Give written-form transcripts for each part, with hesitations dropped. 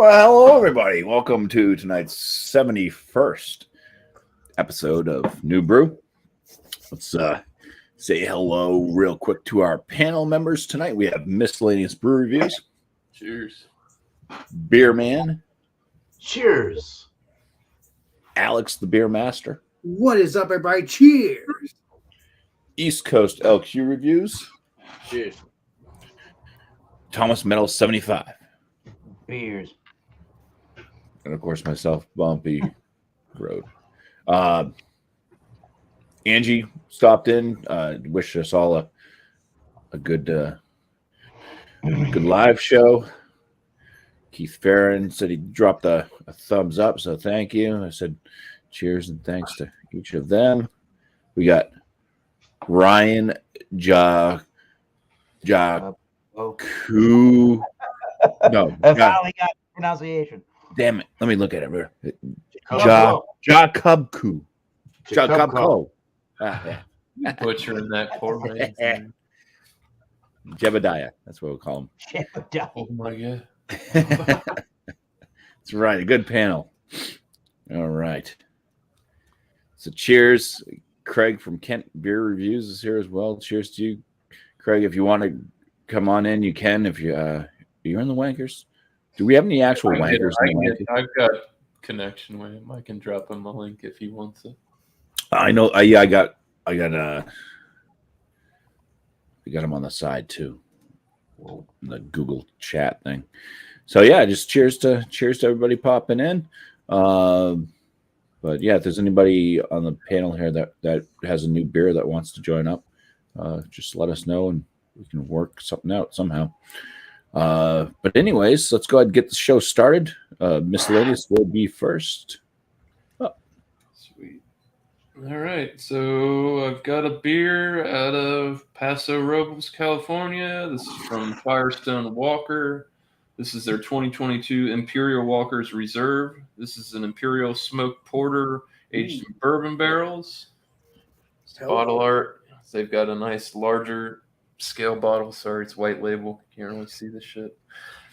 Well, hello, everybody. Welcome to tonight's 71st episode of New Brew. Let's say hello real quick to our panel members tonight. We have Miscellaneous Brew Reviews. Cheers. Beer Man. Cheers. Alex the Beer Master. What is up, everybody? Cheers. East Coast LQ Reviews. Cheers. Thomas Metal 75. Beers. And of course, myself, Bumpy Road. Angie stopped in. Wish us all a good live show. Keith Farron said he dropped a thumbs up, so thank you. I said cheers and thanks to each of them. We got Ryan Oh. Ku. No, I finally got pronunciation. damn it. Let me look at it. Jacob Jacobku. Jacobko. You butchering that poor man's name. Jebediah. That's what we'll call him. Oh my god. That's right. A good panel. All right. So cheers. Craig from Kent Beer Reviews is here as well. Cheers to you, Craig. If you want to come on in, you can. If you're in the Wankers. Do we have any actual Wankers? I've got connection with him. I can drop him a link if he wants it. I know. I got him on the side too. The Google chat thing. So yeah, just cheers to everybody popping in. But yeah, if there's anybody on the panel here that has a new beer that wants to join up, just let us know and we can work something out somehow. But anyways, let's go ahead and get the show started. Miscellaneous will be first. Oh. Sweet. All right, so I've got a beer out of Paso Robles, California. This is from Firestone Walker. This is their 2022 Imperial Walker's Reserve. This is an Imperial Smoked Porter aged in bourbon barrels. Bottle art. They've got a nice larger scale bottle. Sorry, it's white label. Can't really see the shit.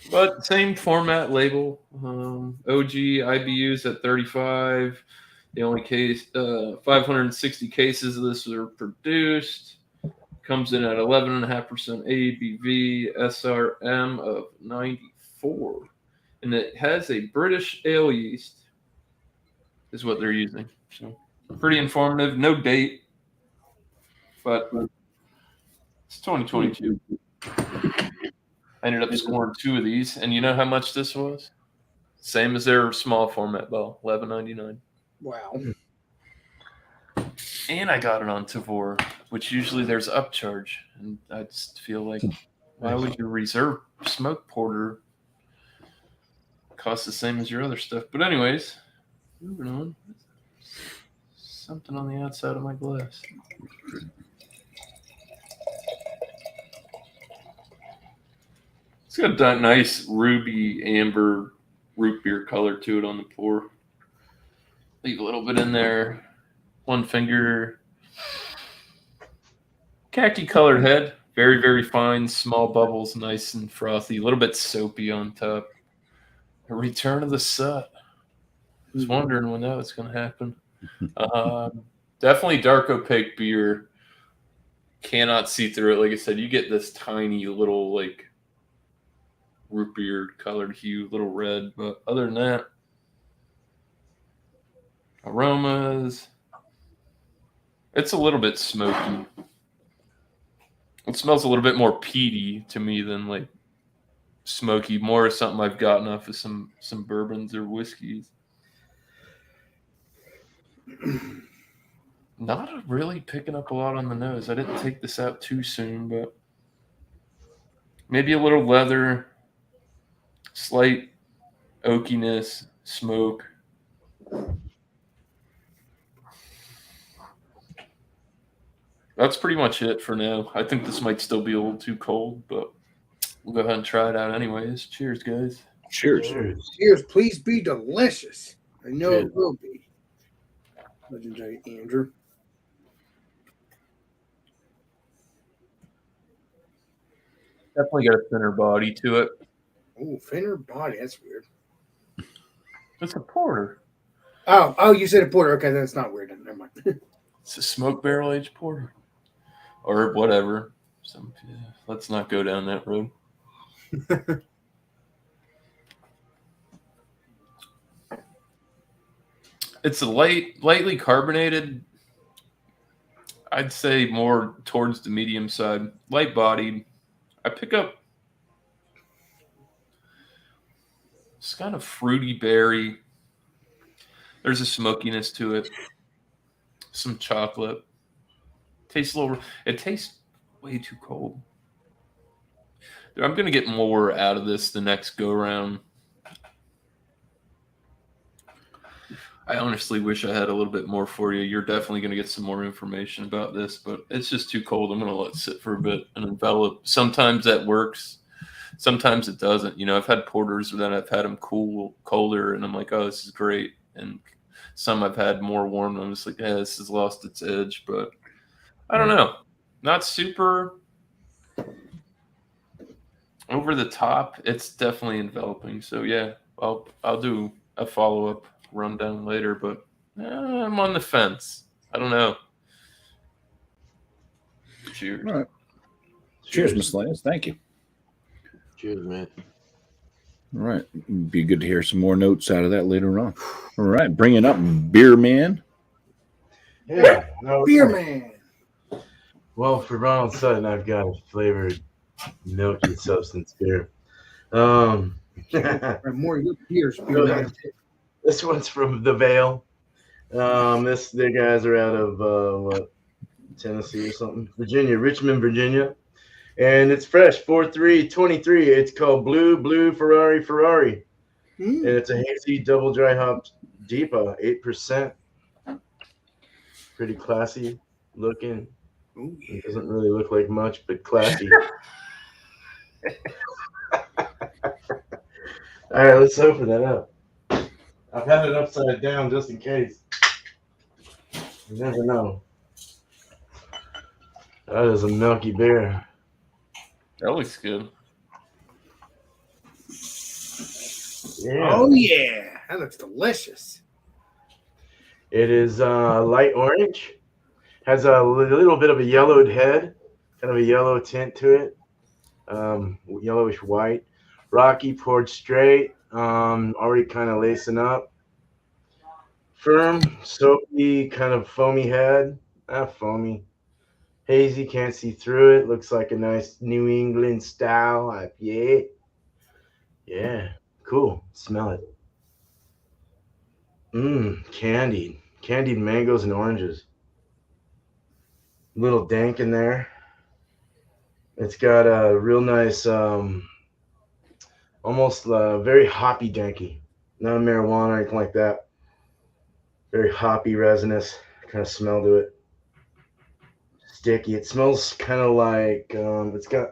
But same format label. OG IBUs at 35. The only case, 560 cases of this are produced. Comes in at 11.5% ABV, SRM of 94. And it has a British ale yeast, is what they're using. So pretty informative. No date, but it's 2022. I ended up scoring 2 of these, and you know how much this was? Same as their small format bottle, $11.99. Wow. And I got it on Tavor, which usually there's upcharge, and I just feel like, why would your reserve smoke porter cost the same as your other stuff? But anyways, moving on. Something on the outside of my glass. It's got that nice ruby amber root beer color to it on the pour. Leave a little bit in there. 1 finger. Khaki colored head. Very, very fine. Small bubbles. Nice and frothy. A little bit soapy on top. A return of the Sut. I was wondering when that was going to happen. Definitely dark opaque beer. Cannot see through it. Like I said, you get this tiny little like root beer colored hue, little red. But other than that, aromas. It's a little bit smoky. It smells a little bit more peaty to me than like smoky. More something I've gotten off of some bourbons or whiskeys. Not really picking up a lot on the nose. I didn't take this out too soon, but maybe a little leather, slight oakiness, smoke. That's pretty much it for now. I think this might still be a little too cold, but we'll go ahead and try it out anyways. Cheers, guys. Cheers. Cheers. Please be delicious. I know Cheers. it will be. Legendary Andrew. Definitely got a thinner body to it. Oh, thinner body. That's weird. It's a porter. Oh, you said a porter. Okay, that's not weird. Never mind. It's a smoke barrel aged porter, or whatever. Let's not go down that road. It's a lightly carbonated. I'd say more towards the medium side. Light bodied. I pick up. It's kind of fruity berry. There's a smokiness to it. Some chocolate. Tastes a little. It tastes way too cold. I'm gonna get more out of this the next go round. I honestly wish I had a little bit more for you. You're definitely going to get some more information about this, but it's just too cold. I'm going to let it sit for a bit and envelop. Sometimes that works. Sometimes it doesn't. You know, I've had porters where then I've had them colder, and I'm like, oh, this is great. And some I've had more warm, and I'm just like, yeah, this has lost its edge. But I don't know. Not super over the top. It's definitely enveloping. So yeah, I'll do a follow-up rundown later, but I'm on the fence. I don't know. Cheers. All right. Cheers, miscellaneous. Thank you. Cheers, man. All right. Be good to hear some more notes out of that later on. All right. Bringing up Beer Man. Yeah. No, Beer man. Well, for Ronald Sutton, I've got a flavored milky substance beer. More good beers. Beer man. This one's from the Vale. The guys are out of what, Tennessee or something, Virginia, Richmond, Virginia, and it's fresh, 4/3/23. It's called Blue Ferrari, and it's a hazy double dry hopped DEPA, 8%. Pretty classy looking. Ooh, yeah. It doesn't really look like much, but classy. All right, let's open that up. I've had it upside down just in case. You never know. That is a milky beer. That looks good. Yeah. Oh yeah, that looks delicious. It is light orange. Has a little bit of a yellowed head, kind of a yellow tint to it. Yellowish white. Rocky, poured straight. Already kind of lacing up. Firm, soapy, kind of foamy head. Foamy. Hazy, can't see through it. Looks like a nice New England style IPA. Yeah, cool. Smell it. Candied. Candied mangoes and oranges. A little dank in there. It's got a real nice, almost very hoppy danky. Not marijuana or anything like that. Very hoppy, resinous kind of smell to it. Sticky. It smells kind of like it's got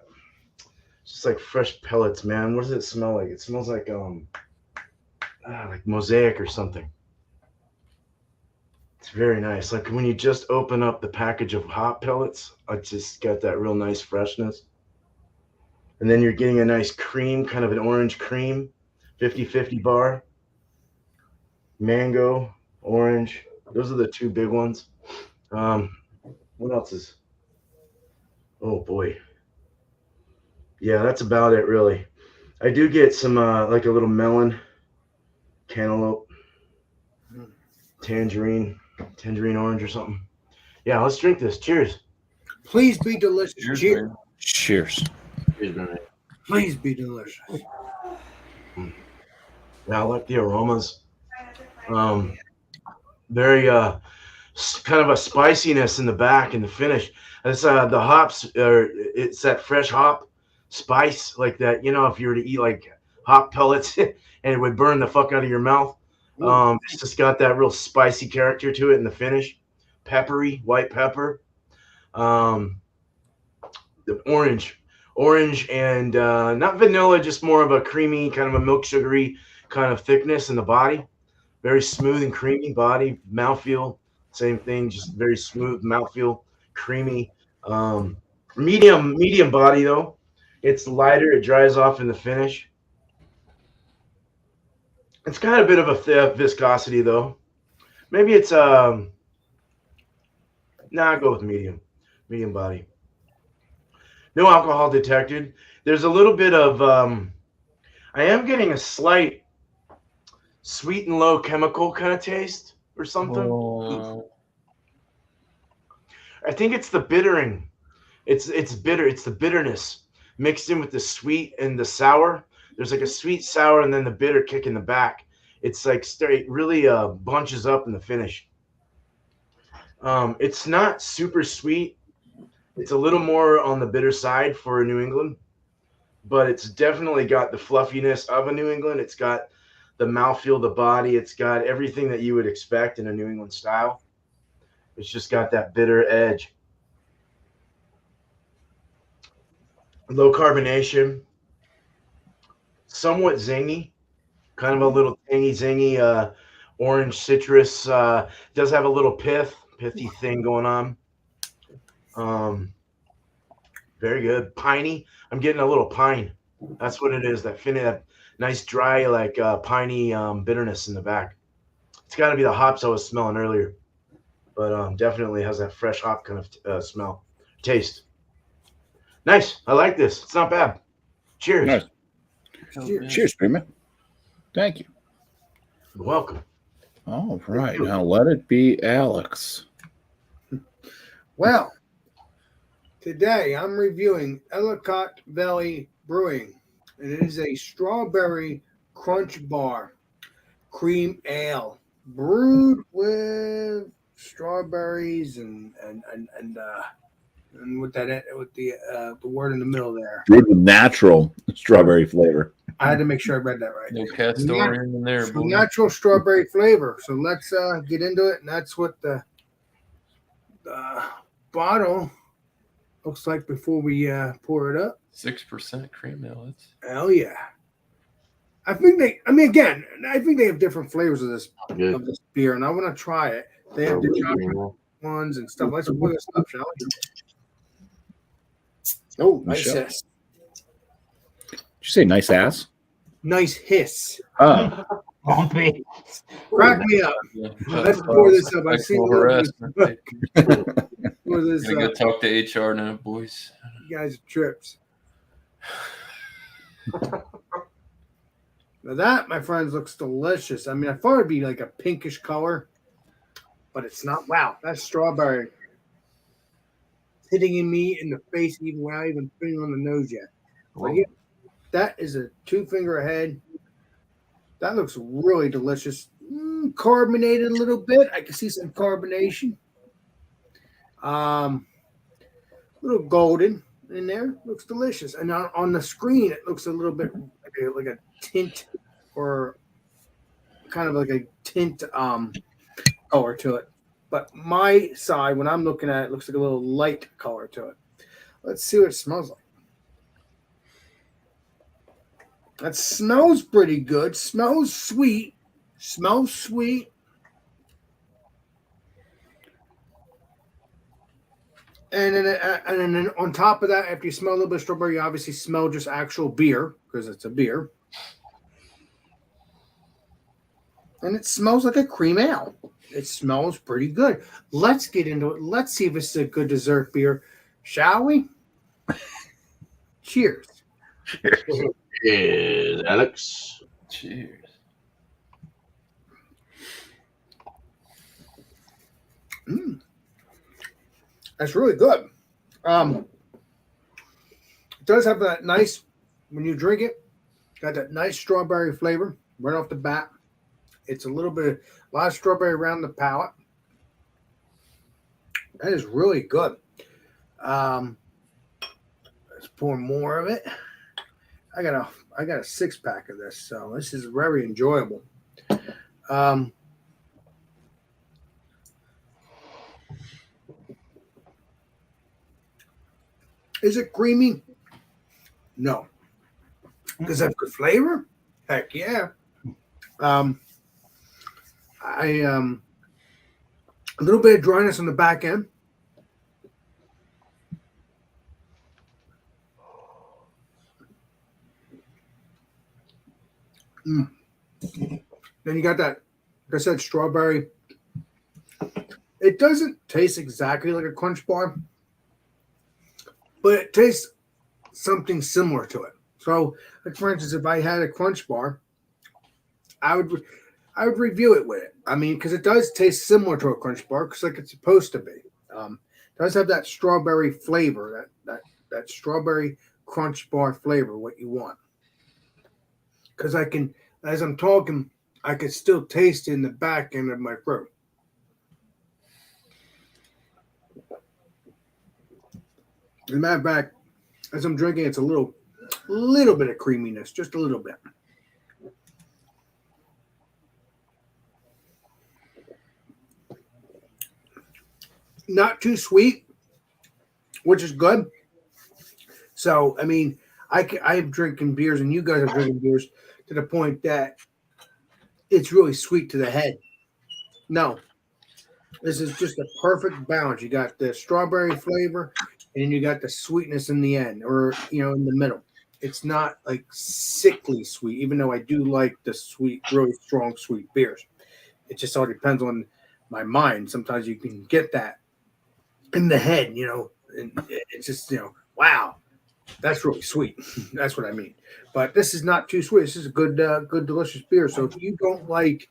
just like fresh pellets, man. What does it smell like? It smells like mosaic or something. It's very nice. Like when you just open up the package of hot pellets, it just got that real nice freshness. And then you're getting a nice cream, kind of an orange cream, 50-50 bar. Mango, orange. Those are the two big ones. What else is? Oh boy. Yeah, that's about it really. I do get some like a little melon, cantaloupe, tangerine orange or something. Yeah, let's drink this. Cheers. Please be delicious. Cheers, Cheers. man. Cheers. Cheers, man. Please be delicious. Yeah, I like the aromas. Very kind of a spiciness in the back and the finish. It's the hops, it's that fresh hop spice, like that. You know, if you were to eat like hop pellets and it would burn the fuck out of your mouth. It's just got that real spicy character to it in the finish. Peppery, white pepper. The orange and not vanilla, just more of a creamy, kind of a milk sugary kind of thickness in the body. Very smooth and creamy body. Mouthfeel, same thing, just very smooth mouthfeel, creamy. Medium body though. It's lighter. It dries off in the finish. It's got a bit of a viscosity though. Maybe it's I'll go with medium body. No alcohol detected. There's a little bit of I am getting a slight sweet and low chemical kind of taste or something. Oh, I think it's the bittering. It's bitter. It's the bitterness mixed in with the sweet and the sour. There's like a sweet sour and then the bitter kick in the back. It's like straight really bunches up in the finish. It's not super sweet. It's a little more on the bitter side for a New England, but it's definitely got the fluffiness of a New England. It's got the mouthfeel, the body. It's got everything that you would expect in a New England style. It's just got that bitter edge. Low carbonation, somewhat zingy, kind of a little tangy, zingy, orange citrus. Does have a little pithy thing going on. Very good. Piney. I'm getting a little pine. That's what it is. That nice dry, like piney bitterness in the back. It's got to be the hops I was smelling earlier, but definitely has that fresh hop kind of smell, taste. Nice. I like this. It's not bad. Cheers. Nice. hell Cheers. yeah. Cheers, Freeman. Thank you. You're welcome. All right. Now let it be Alex. Well, today I'm reviewing Ellicott Valley Brewing, and it is a strawberry crunch bar cream ale brewed with strawberries and with the word in the middle there. Brewed with natural strawberry flavor. I had to make sure I read that right. No Castorian in there, Some boy. natural strawberry flavor. So let's get into it, and that's what the bottle looks like before we pour it up. 6% cream ale. That's Hell yeah! I think they have different flavors of this Good. beer, and I want to try it. They have the chocolate ones and stuff. Let's pour this up, shall we? Oh, nice Michelle. hiss! Did you say nice ass? Nice hiss! BuMpY. Crack me up. yeah. Let's pour this up. I've seen Sexual a little harassment. pour this Gonna go up. talk to HR now, boys. You guys are trips. Now that, my friends, looks delicious. I mean, I thought it'd be like a pinkish color, but it's not. Wow, that's strawberry. It's hitting me in the face even without even putting on the nose yet. But yeah, that is a 2-finger ahead. That looks really delicious. Carbonated a little bit. I can see some carbonation. Little golden in there. Looks delicious. And on the screen, it looks a little bit like a tint, or kind of like a tint color to it. But my side, when I'm looking at it, looks like a little light color to it. Let's see what it smells like. That smells pretty good. Smells sweet. Smells sweet. And then on top of that, after you smell a little bit of strawberry, you obviously smell just actual beer, because it's a beer. And it smells like a cream ale. It smells pretty good. Let's get into it. Let's see if this is a good dessert beer. Shall we? Cheers. Cheers, Alex. Cheers. That's really good. It does have that nice, when you drink it, got that nice strawberry flavor right off the bat. It's a lot of strawberry around the palate. That is really good. Let's pour more of it. I got a 6-pack of this, so this is very enjoyable. Is it creamy? No. Does it have good flavor? Heck yeah. A little bit of dryness on the back end. Then you got that, like I said, strawberry. It doesn't taste exactly like a Crunch Bar, but it tastes something similar to it. So, like for instance, if I had a Crunch Bar, I would review it with it. I mean, because it does taste similar to a Crunch Bar, because like it's supposed to be. It does have that strawberry flavor, that strawberry Crunch Bar flavor, what you want. Because I can, as I'm talking, I can still taste it in the back end of my throat. As a matter of fact, as I'm drinking, it's a little bit of creaminess, just a little bit. Not too sweet, which is good. So, I mean, I'm drinking beers, and you guys are drinking beers to the point that it's really sweet to the head. No, this is just a perfect balance. You got the strawberry flavor, and you got the sweetness in the end, or in the middle. It's not like sickly sweet, even though I do like the sweet, really strong sweet beers. It just all depends on my mind. Sometimes you can get that in the head, and it's just wow, that's really sweet. That's what I mean. But this is not too sweet. This is a good, delicious beer. So if you don't like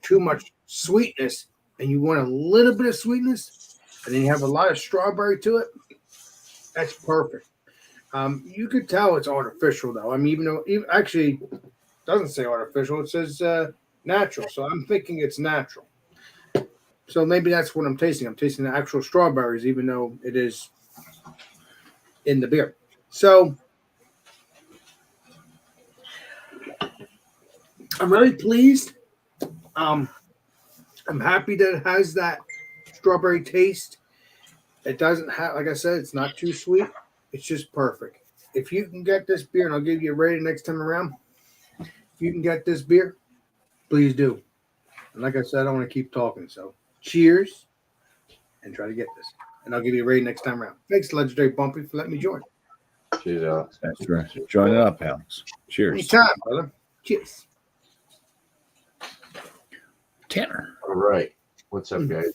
too much sweetness and you want a little bit of sweetness, and then you have a lot of strawberry to it, that's perfect. You could tell it's artificial, though. I mean, even though actually it doesn't say artificial, it says natural. So I'm thinking it's natural. So maybe that's what I'm tasting. I'm tasting the actual strawberries, even though it is in the beer. So I'm really pleased. I'm happy that it has that strawberry taste. It doesn't have, like I said, it's not too sweet. It's just perfect. If you can get this beer, and I'll give you a rating next time around, if you can get this beer, please do. And like I said, I don't want to keep talking. So cheers, and try to get this. And I'll give you a rating next time around. Thanks, Legendary BuMpY, for letting me join. Cheers, Alex. Thanks for joining up, Alex. Cheers. Anytime, brother. Cheers. Tanner. All right. What's up, guys?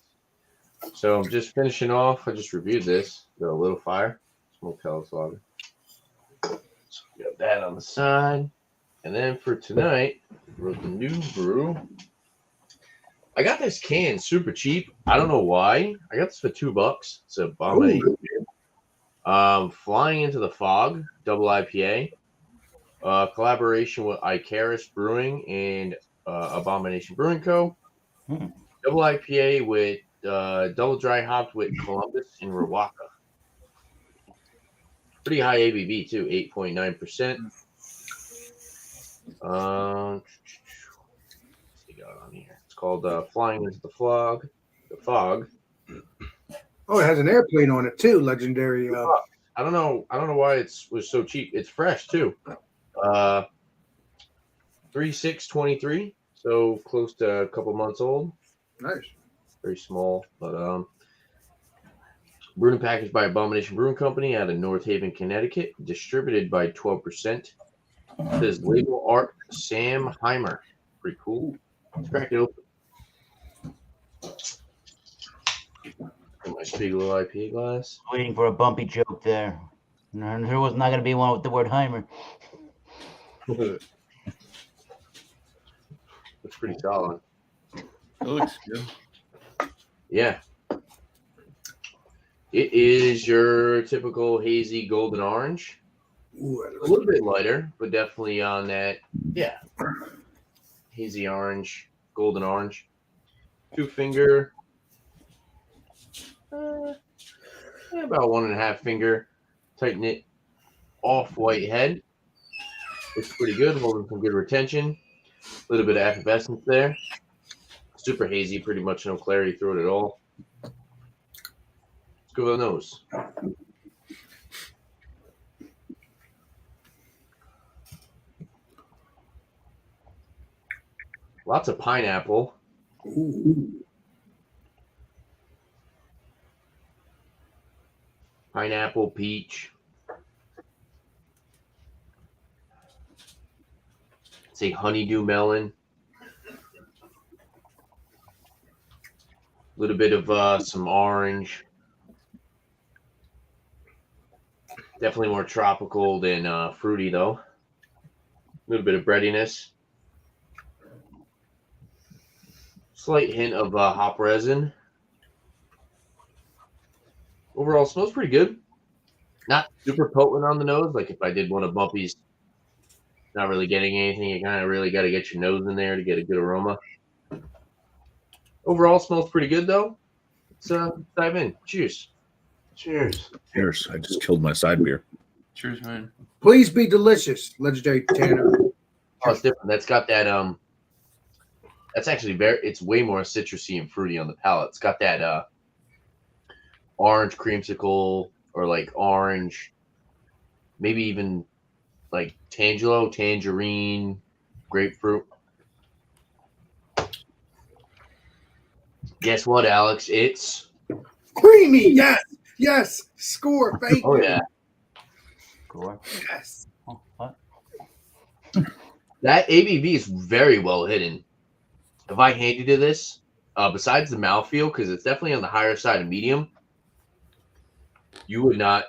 So I'm just finishing off. I just reviewed this. Got a little fire. Smoke pellets lager. So got that on the side. And then for tonight, wrote the new brew. I got this can super cheap. I don't know why. I got this for $2. It's a BuMpY beer. Flying into the Fog, double IPA. Collaboration with Icarus Brewing and Abomination Brewing Co. Double IPA with double dry hopped with Columbus and Rowaka. Pretty high ABV too, 8.9%. What's he got on here? It's called Flying into the Fog. The Fog. Oh, it has an airplane on it too. Legendary. I don't know why it was so cheap. It's fresh too. 3/6/23, so close to a couple months old. Nice. Very small, but brewed and packaged by Abomination Brewing Company out of North Haven, Connecticut. Distributed by 12%. Says label art Sam Heimer. Pretty cool. Let's crack it open. Got my Spiegel IPA glass. Waiting for a BuMpY joke there. And there was not going to be one with the word Heimer. It's pretty solid. That looks good. Yeah. It is your typical hazy golden orange. Ooh, A little bit lighter, but definitely on that, yeah. Hazy orange, golden orange. 2-finger. About 1.5 finger. Tight knit off-white head. Looks pretty good, holding some good retention. A little bit of effervescence there. Super hazy, pretty much no clarity through it at all. Let's go with the nose. Lots of pineapple. Ooh. Pineapple, peach. Say honeydew melon. little bit of some orange. Definitely more tropical than fruity, though. A little bit of breadiness. Slight hint of hop resin. Overall, smells pretty good. Not super potent on the nose. Like if I did one of BuMpY's, not really getting anything. You kind of really got to get your nose in there to get a good aroma. Overall, smells pretty good, though. Let's dive in. Cheers. Cheers. Cheers. I just killed my side beer. Cheers, man. Please be delicious, legendary Tanner. Oh, it's different. That's got that that's actually it's way more citrusy and fruity on the palate. It's got that orange creamsicle or like orange, maybe even like tangerine, grapefruit. Guess what, Alex? It's Creamy, yes. Score, baby. oh yeah. Score. Yes. Oh, what? That ABV is very well hidden. If I handed you this, besides the mouthfeel, because it's definitely on the higher side of medium, you would not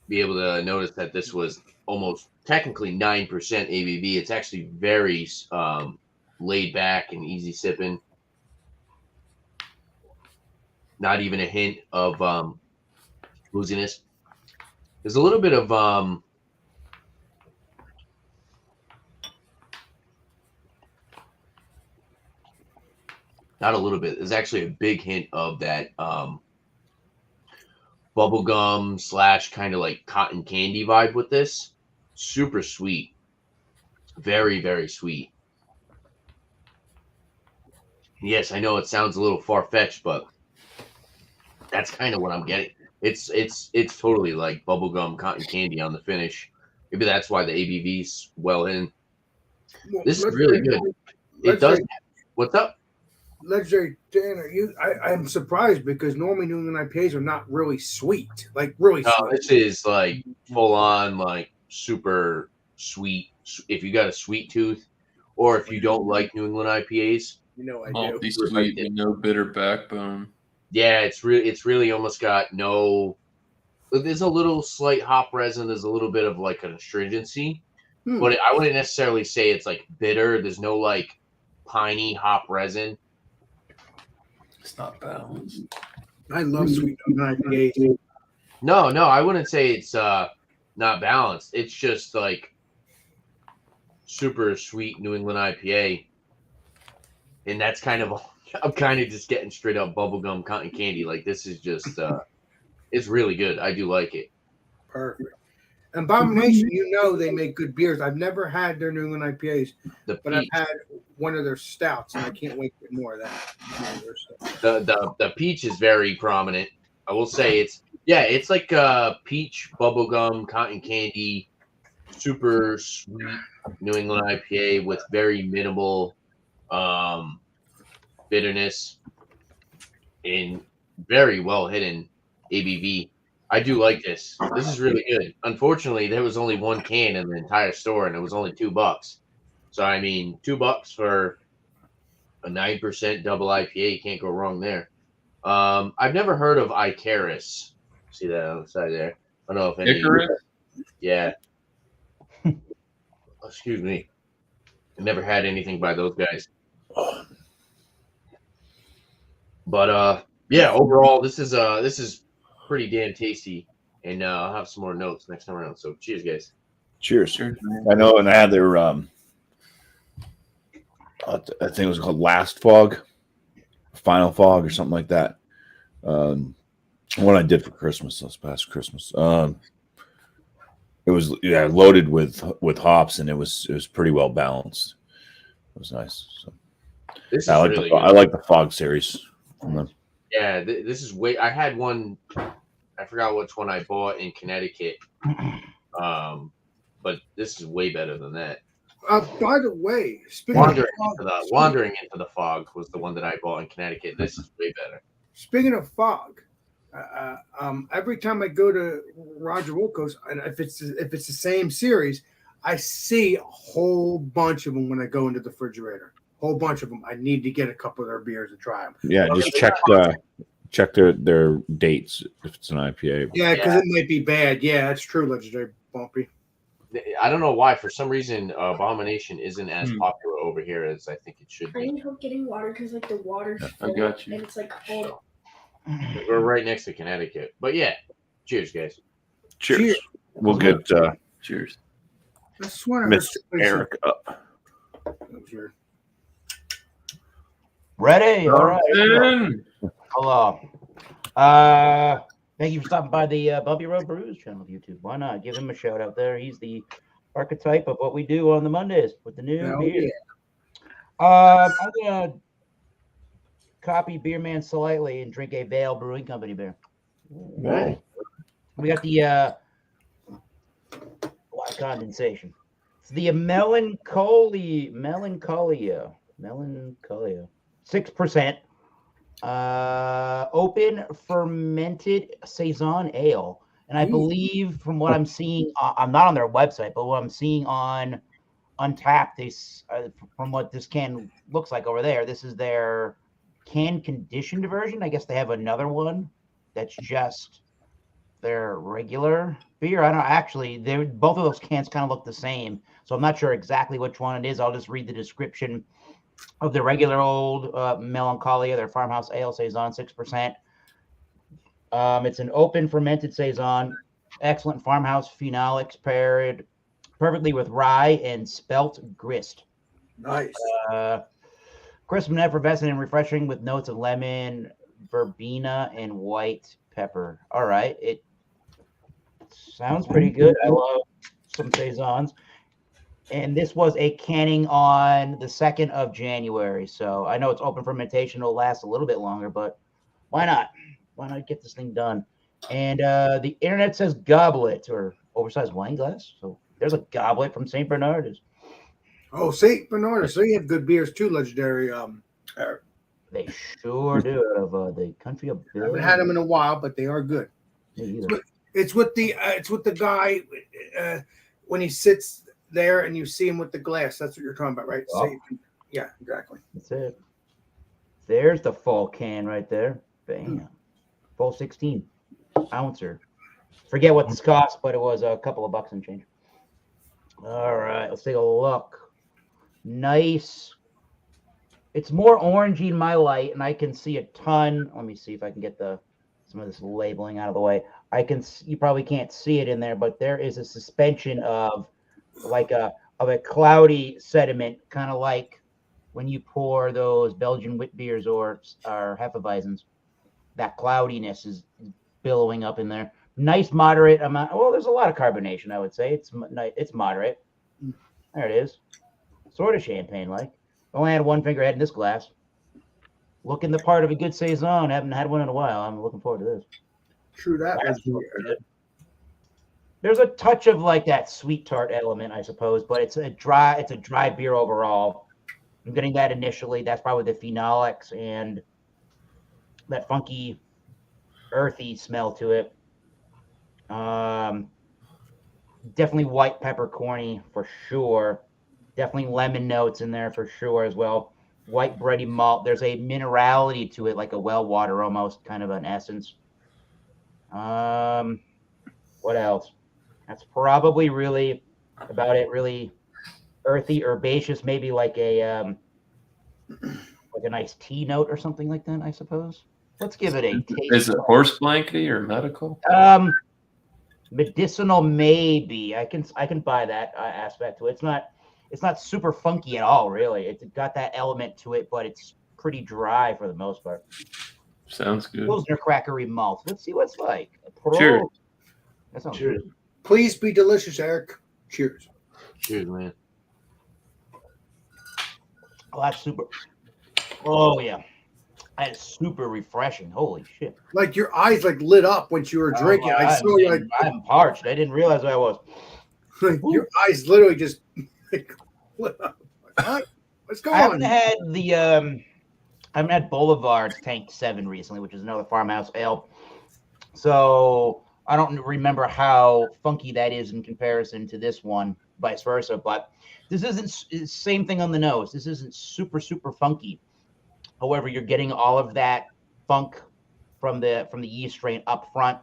be able to notice that this was almost technically 9% ABV. It's actually very laid back and easy sipping. Not even a hint of booziness. There's a little bit of not a little bit. There's actually a big hint of that bubblegum / kind of like cotton candy vibe with this. Super sweet. Very, very sweet. Yes, I know it sounds a little far-fetched, but that's kind of what I'm getting. It's totally like bubblegum cotton candy on the finish. Maybe that's why the ABV's well in. This is really good. It does. What's up? Legendary Tanner, I'm surprised because normally New England IPAs are not really sweet, like really No, sweet. this is like full on, like super sweet. If you got a sweet tooth, or if you don't like New England IPAs, You know I do. Malty sweet with no bitter backbone. yeah, it's really almost got no. There's a little slight hop resin. There's a little bit of like an astringency, but I wouldn't necessarily say it's like bitter. There's no like piney hop resin. It's not balanced. I love sweet New England IPAs. No, I wouldn't say it's not balanced. It's just like super sweet New England IPA. And that's kind of, I'm kind of just getting straight up bubblegum cotton candy. Like this is just, it's really good. I do like it. Perfect. And BuMpY-Nation, you know they make good beers. I've never had their New England IPAs, but I've had one of their stouts, and I can't wait to get more of that. The peach is very prominent. I will say it's like a peach bubblegum cotton candy, super sweet New England IPA with very minimal bitterness and very well hidden ABV. I do like this. This is really good. Unfortunately, there was only one can in the entire store, and it was only $2. So I mean, $2 for a 9% double IPA, you can't go wrong there. I've never heard of Icarus. See that on the side there? I don't know if any. Icarus? Yeah. Excuse me. I never had anything by those guys. But yeah, overall, this is pretty damn tasty, and I'll have some more notes next time around. So cheers, guys. Cheers. Cheers, man. I know, and I had their I think it was called Last Fog, Final Fog, or something like that. What I did for Christmas this past Christmas. It was loaded with hops, and it was pretty well balanced. It was nice. So This is I like really I good. like the Fog series from them. Yeah, this is way. I had one. I forgot which one I bought in Connecticut. But this is way better than that. By the way, Wandering into the Fog was the one that I bought in Connecticut. This is way better. Speaking of fog, every time I go to Roger Wilco's, and if it's the same series, I see a whole bunch of them when I go into the refrigerator. whole bunch of them. I need to get a couple of their beers and try them. Yeah, just check their dates if it's an IPA. Yeah, because it might be bad. Yeah, that's true, Legendary Bumpy. I don't know why. For some reason, Abomination isn't as Hmm. popular over here as I think it should I be. need help getting water because like the water's I full got you. and it's like cold. We're right next to Connecticut. But yeah, cheers, guys. Cheers. We'll get Cheers. I swear, Miss Eric up. Ready? All right. Johnson! Hello. Thank you for stopping by the Bumpy Road Brews channel of YouTube. Why not give him a shout out there? He's the archetype of what we do on the Mondays with the new beer. I'm gonna copy Beer Man slightly and drink a Vale Brewing Company beer. Right. We got the lot of condensation. It's the Melancholia, 6%. Open fermented saison ale, and I believe from what I'm seeing, I'm not on their website, but what I'm seeing on Untapped, from what this can looks like over there, this is their can conditioned version. I guess they have another one that's just their regular beer. I don't know. Actually, both of those cans kind of look the same, so I'm not sure exactly which one it is. I'll just read the description of the regular old Melancholia, their farmhouse ale saison, 6%. It's an open fermented saison, excellent farmhouse phenolics paired perfectly with rye and spelt grist. Nice. Crisp and effervescent and refreshing with notes of lemon, verbena, and white pepper. All right, it sounds pretty good. I love some saisons. And this was a canning on the 2nd of January. So I know it's open fermentation. It'll last a little bit longer, but why not? Why not get this thing done? And the internet says goblet or oversized wine glass. So there's a goblet from St. Bernard's. Oh, St. Bernard. So you have good beers too, Legendary. Eric. They sure do. Out of the country of I haven't had them in a while, but they are good. It's with the guy when he sits there and you see him with the glass. That's what you're talking about, right? Oh. Yeah, exactly. That's it. There's the full can right there. Bam. Full 16 ouncer. Forget what this cost, but it was a couple of bucks and change. All right, let's take a look. Nice. It's more orangey in my light, and I can see a ton. Let me see if I can get some of this labeling out of the way. You probably can't see it in there, but there is a suspension of a cloudy sediment, kind of like when you pour those Belgian wit beers or Hefeweizens. That cloudiness is billowing up in there. Nice moderate amount. Well, there's a lot of carbonation, I would say. It's moderate. There it is. Sort of champagne-like. Only had one finger head in this glass. Looking the part of a good saison. Haven't had one in a while. I'm looking forward to this. True that. There's a touch of like that sweet tart element, I suppose, but it's a dry beer overall. I'm getting that initially. That's probably the phenolics and that funky, earthy smell to it. Definitely white peppercorny for sure. Definitely lemon notes in there for sure as well. White bready malt. There's a minerality to it, like a well water almost, kind of an essence. What else? That's probably really about it. Really earthy, herbaceous, maybe like a nice tea note or something like that, I suppose. Let's give it a taste. Is it horse blankety or medical? Medicinal, maybe. I can buy that aspect to it. It's not super funky at all, really. It's got that element to it, but it's pretty dry for the most part. Sounds good. Pilsner crackery malt. Let's see what it's like. Cheers. That sounds Cheers. good. Please be delicious, Eric. Cheers. Cheers, man. Oh, that's super. Oh yeah, that is super refreshing. Holy shit! Like your eyes like lit up when you were drinking. I saw you like I'm parched. I didn't realize I was. your eyes literally just like, lit up. Like, what? What's going on? I haven't had Boulevard's Tank 7 recently, which is another farmhouse ale. So I don't remember how funky that is in comparison to this one, vice versa. But This isn't same thing on the nose. This isn't super funky. However, you're getting all of that funk from the yeast strain up front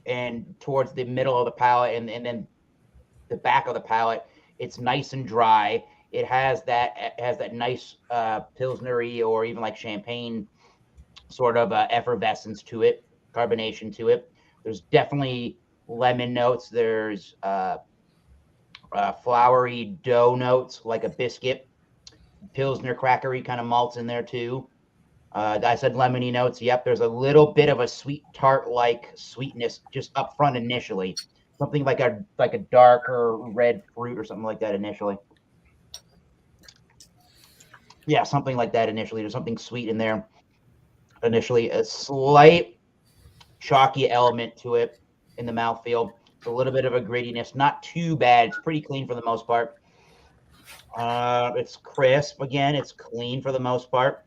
and towards the middle of the palate, and then the back of the palate. It's nice and dry. It has that nice pilsnery or even like champagne sort of effervescence to it, carbonation to it. There's definitely lemon notes. There's floury dough notes like a biscuit. Pilsner crackery kind of malts in there too. I said lemony notes. Yep, there's a little bit of a sweet tart-like sweetness just up front initially. Something like a darker red fruit or something like that initially. Yeah, something like that initially. There's something sweet in there initially. A slight chalky element to it in the mouthfeel. It's a little bit of a grittiness. Not too bad. It's pretty clean for the most part. It's crisp again. It's clean for the most part,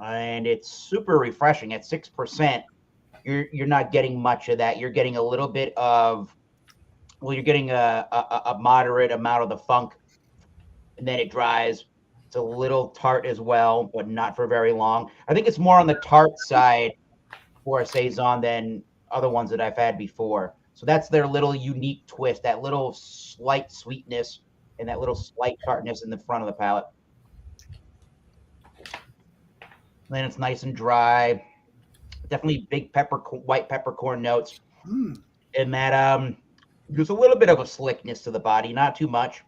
and it's super refreshing. At 6%, you're not getting much of that. You're getting a little bit of, well, you're getting a moderate amount of the funk, and then it dries. It's a little tart as well, but not for very long. I think it's more on the tart side for a saison than other ones that I've had before. So that's their little unique twist, that little slight sweetness and that little slight tartness in the front of the palate. Then it's nice and dry. Definitely big white peppercorn notes. And that there's a little bit of a slickness to the body, not too much.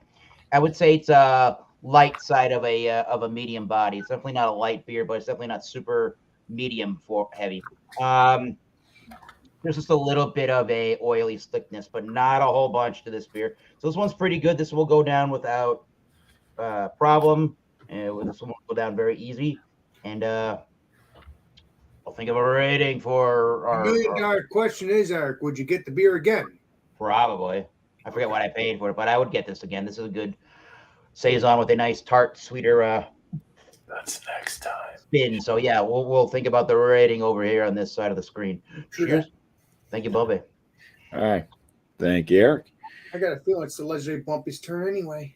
I would say it's a light side of a medium body. It's definitely not a light beer, but it's definitely not super medium for heavy. There's just a little bit of a oily slickness, but not a whole bunch to this beer. So this one's pretty good. This will go down without problem. And this one will go down very easy. And I'll think of a rating for our $1 million question is, Eric, would you get the beer again? probably. I forget what I paid for it, but I would get this again. This is a good saison with a nice tart, sweeter That's next time. spin. So yeah, we'll think about the rating over here on this side of the screen. Cheers. Thank you, BuMpy. All right. Thank you, Eric. I got a feeling it's the legendary BuMpy's turn anyway.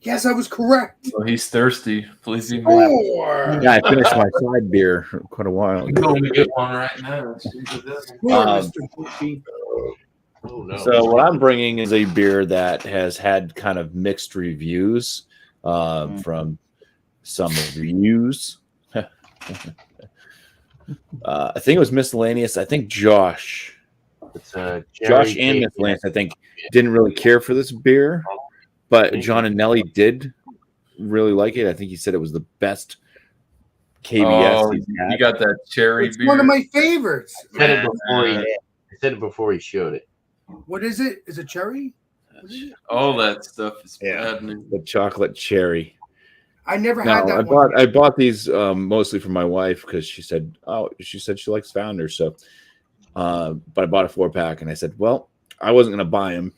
Yes, I was correct. Oh, he's thirsty. Please eat me. 4. Yeah, I finished my side beer quite a while I'm ago. going to get one right now. See what this is. Mr. BuMpy. Oh no. So what I'm bringing is a beer that has had kind of mixed reviews from some reviews. I think it was miscellaneous. I think Josh It's Josh and Miscellaneous, I think, didn't really care for this beer, but John and Nelly did really like it. I think he said it was the best KBS Oh, he's had. you got that cherry It's beer. one of my favorites. I said it before he showed it. What is it? Is it cherry? What is it? All that stuff is Yeah. bad news. The chocolate cherry. I never No, had that one. I bought these mostly for my wife because she said she likes Founders. So, but I bought a 4-pack and I said, well, I wasn't going to buy them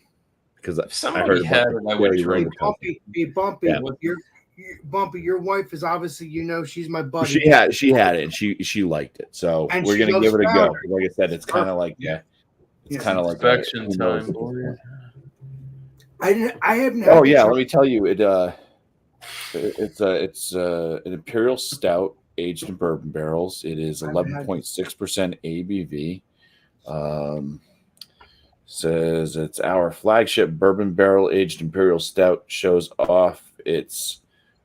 because If I somebody heard had about it, I the would cherry drink lager company. BuMpy, Yeah. BuMpy, your wife is obviously, she's my buddy. She had it and she liked it. So And we're she going to give loves it a go. Founder. Like I said, it's kind of like Yeah. it's Yes. kind of like Inspection who knows? time, boy. I haven't had Oh the yeah, cherry. let me tell you, it's an imperial stout aged in bourbon barrels. It is 11.6% ABV. Says it's our flagship bourbon barrel aged imperial stout. Shows off its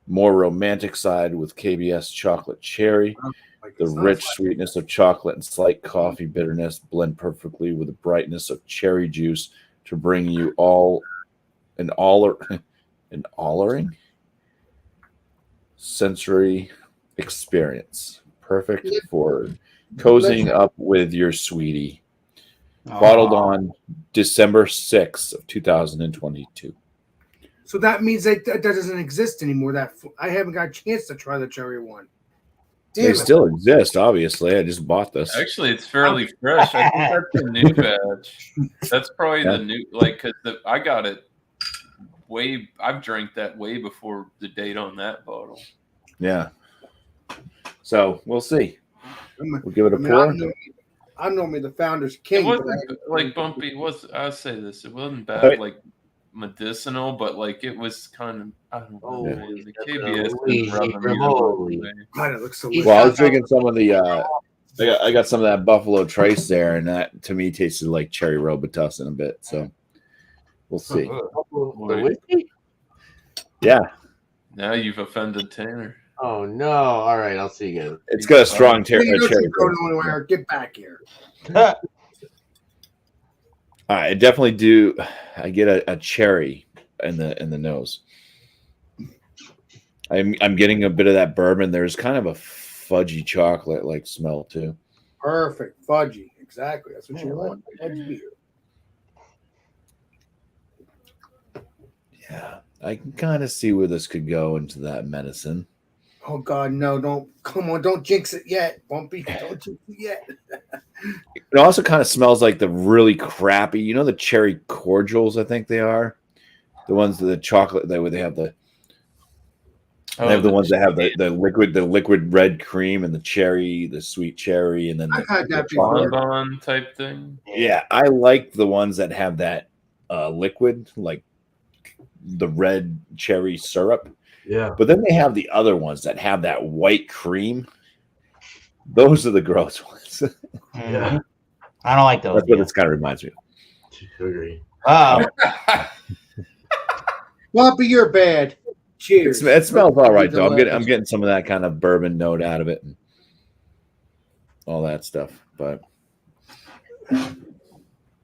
more romantic side with KBS chocolate cherry. The rich sweetness of chocolate and slight coffee bitterness blend perfectly with the brightness of cherry juice to bring you an alluring sensory experience. Perfect for cozying up with your sweetie. Bottled on December 6th of 2022. So that means that doesn't exist anymore. That I haven't got a chance to try the cherry one. They Damn it. still exist, obviously. I just bought this. Actually, it's fairly fresh. I think that's the new batch. That's probably the new, because I got it I've drank that way before the date on that bottle. Yeah. So we'll see. We'll give it a I mean, pour. I'm normally the Founder's It king. wasn't like BuMpy. I'll say this. It wasn't bad. Like medicinal, but like it was kind of I don't know. Oh, Man, the that's KBS holy didn't rub me the holy. right way. God, it looks so Well, I was drinking some of the. I got some of that Buffalo Trace there, and that to me tasted like cherry Robitussin a bit. So we'll see. The Boy. whiskey? Yeah, Now you've offended Tanner. Oh no! All right, I'll see you guys. it's got a strong Hey, don't cherry. you go taste. nowhere. Get back here. I definitely do. I get a cherry in the nose. I'm getting a bit of that bourbon. There's kind of a fudgy chocolate like smell too. Perfect. Fudgy. Exactly. That's what you want. Fudgy beer. Yeah, I can kind of see where this could go into that medicine. Oh God, no! Don't come on! Don't jinx it yet, BuMpy. Don't jinx it yet. It also kind of smells like the really crappy, you know, the cherry cordials. I think they are the ones that the chocolate. They have the. They have the ones that have the liquid red cream and the cherry, the sweet cherry, and then I've had that the before. Bonbon type thing. Yeah, I like the ones that have that liquid, like the red cherry syrup. Yeah. But then they have the other ones that have that white cream. Those are the gross ones. Yeah. I don't like those. That's what this kind of reminds me of. Agree. BuMpy, you're bad. Cheers. It smells all right though. I'm Delicious. getting some of that kind of bourbon note out of it and all that stuff. But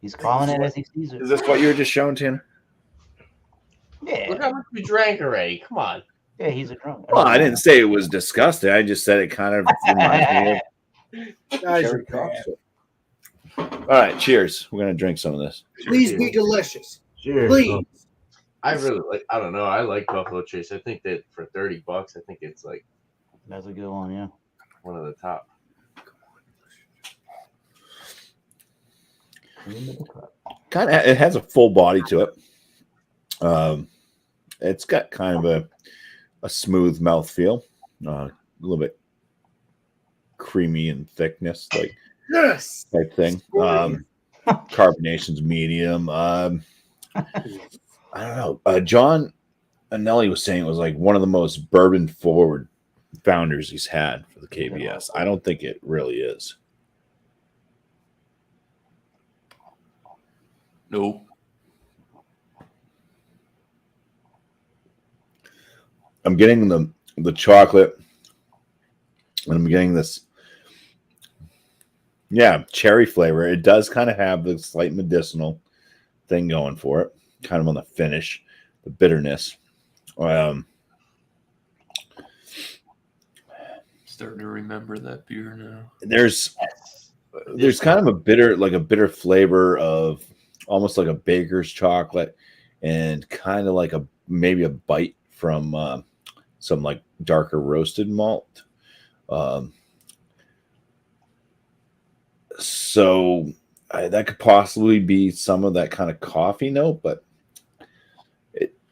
He's calling it as he sees it. is this what you were just showing, Tim? Yeah, Look how much we drank already. Come on. yeah, he's a drunk. Well, I didn't say it was disgusting. I just said it kind of reminds me of Guys cherry are bad. All right, cheers. We're gonna drink some of this. Please be delicious. Cheers. Please. I really like. I don't know. I like Buffalo Trace. I think that for $30, I think it's like That's a good one, yeah. one of the top. Kind of, it has a full body to it. It's got kind of a smooth mouthfeel, a little bit creamy in thickness, like Yes. type thing. Carbonation's medium. I don't know. John Anelli was saying it was like one of the most bourbon forward founders he's had for the KBS. I don't think it really is. Nope. I'm getting the chocolate, and I'm getting this, cherry flavor. It does kind of have the slight medicinal thing going for it, kind of on the finish, the bitterness. Starting to remember that beer now. There's kind of a bitter flavor of almost like a baker's chocolate, and kind of like maybe a bite from some like darker roasted malt. So that could possibly be some of that kind of coffee note, but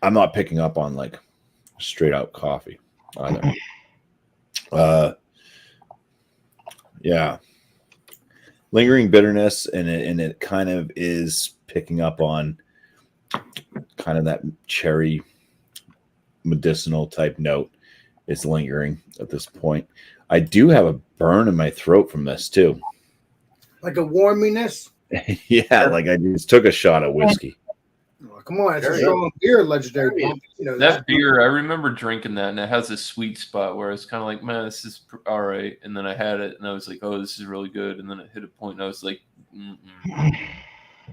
I'm not picking up on like straight out coffee either. Yeah, lingering bitterness, and it kind of is picking up on kind of that cherry medicinal type note. It's lingering at this point. I do have a burn in my throat from this too. Like a warminess. Yeah, like I just took a shot of whiskey. Oh, come on, it's a strong beer, legendary. BuMpy. You know That beer, I remember drinking that, and it has a sweet spot where it's kind of like, man, this is all right. And then I had it, and I was like, oh, this is really good. And then it hit a point, and I was like,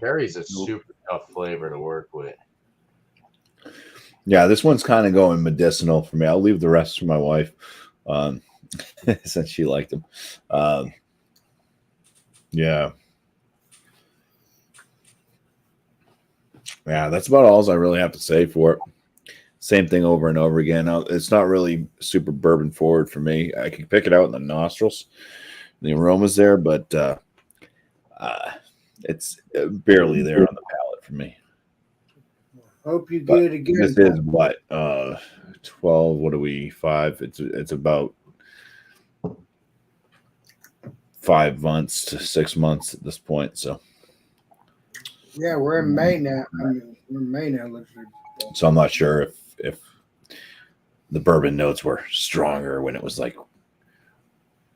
Cherry's a super tough flavor to work with. Yeah, this one's kind of going medicinal for me. I'll leave the rest for my wife, since she liked them. Yeah. Yeah, that's about all I really have to say for it. Same thing over and over again. It's not really super bourbon forward for me. I can pick it out in the nostrils. The aroma's there, but it's barely there on the palate for me. Hope you But get it again. this is what 12. What are we? 5. It's about 5 months to 6 months at this point. So Yeah, we're in May now. I mean, we're in May now, literally. So I'm not sure if the bourbon notes were stronger when it was like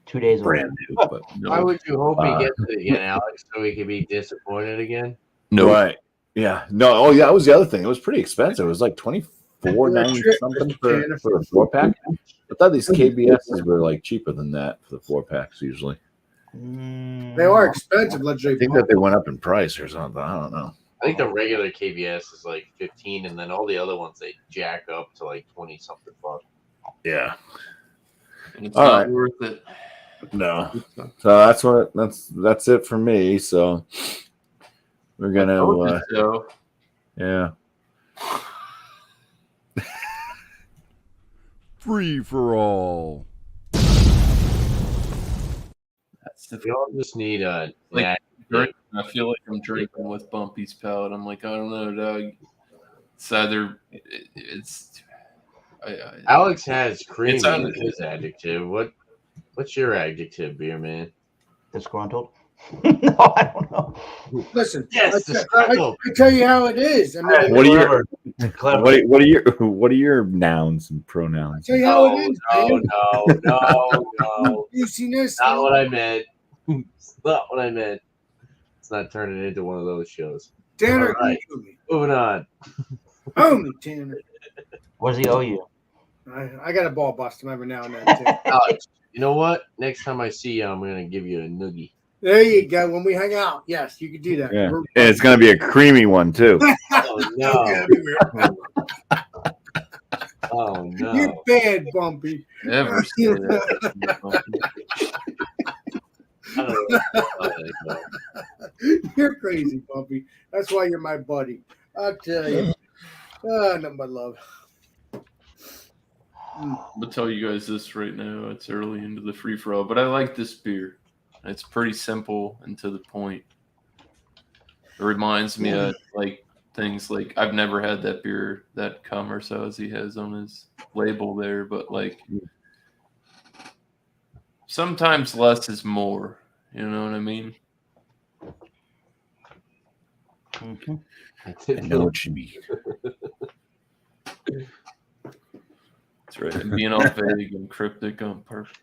2 days old. brand new. But Why would you hope he Uh, gets it again, Alex, so he could be disappointed again? no, right? Yeah, no. Oh, yeah, that was the other thing. It was pretty expensive. It was like $24.90 something for a 4-pack. I thought these KBSs were like cheaper than that for the 4-packs usually. They are expensive, I literally. think that they went up in price or something. I don't know. I think the regular KBS is like 15, and then all the other ones they jack up to like 20 something bucks. Yeah. And it's All not right. worth it. No. So that's it for me. So we're gonna So yeah. Free for all. that's the We all just need a Like, nat- drink. I feel like I'm drinking with BuMpY's palate. I'm like, I don't know, dog. It's either it's. Alex has creamy It's on- as his adjective. What's your adjective, beer man? Disgruntled? No, I don't know. Listen, Yes, I disgruntled. tell you how it is. I mean, What are your Clever. what are your nouns and I pronouns? tell you how it is, man. No. Juiciness. Not what I meant. It's not what I meant. It's not turning into one of those shows. Tanner, All right. you owe me. Moving on. Owe me, Tanner. What does he owe you? I got a ball bust him every now and then, too. Alex, you know what? Next time I see you, I'm going to give you a noogie. There you go. When we hang out, yes, you can do that. Yeah. And it's gonna be a creamy one too. Oh, no. Oh, no. You're bad, BuMpY. Never say that. I don't know how that goes. You're crazy, BuMpY. That's why you're my buddy. I'll tell you. Nothing but love. I'm gonna tell you guys this right now. It's early into the free for all, but I like this beer. It's pretty simple and to the point. It reminds me of like things like I've never had that beer that Commerce he has on his label there, but like sometimes less is more. You know what I mean? Mhm. I know what you mean. That's right. And being all vague and cryptic on purpose.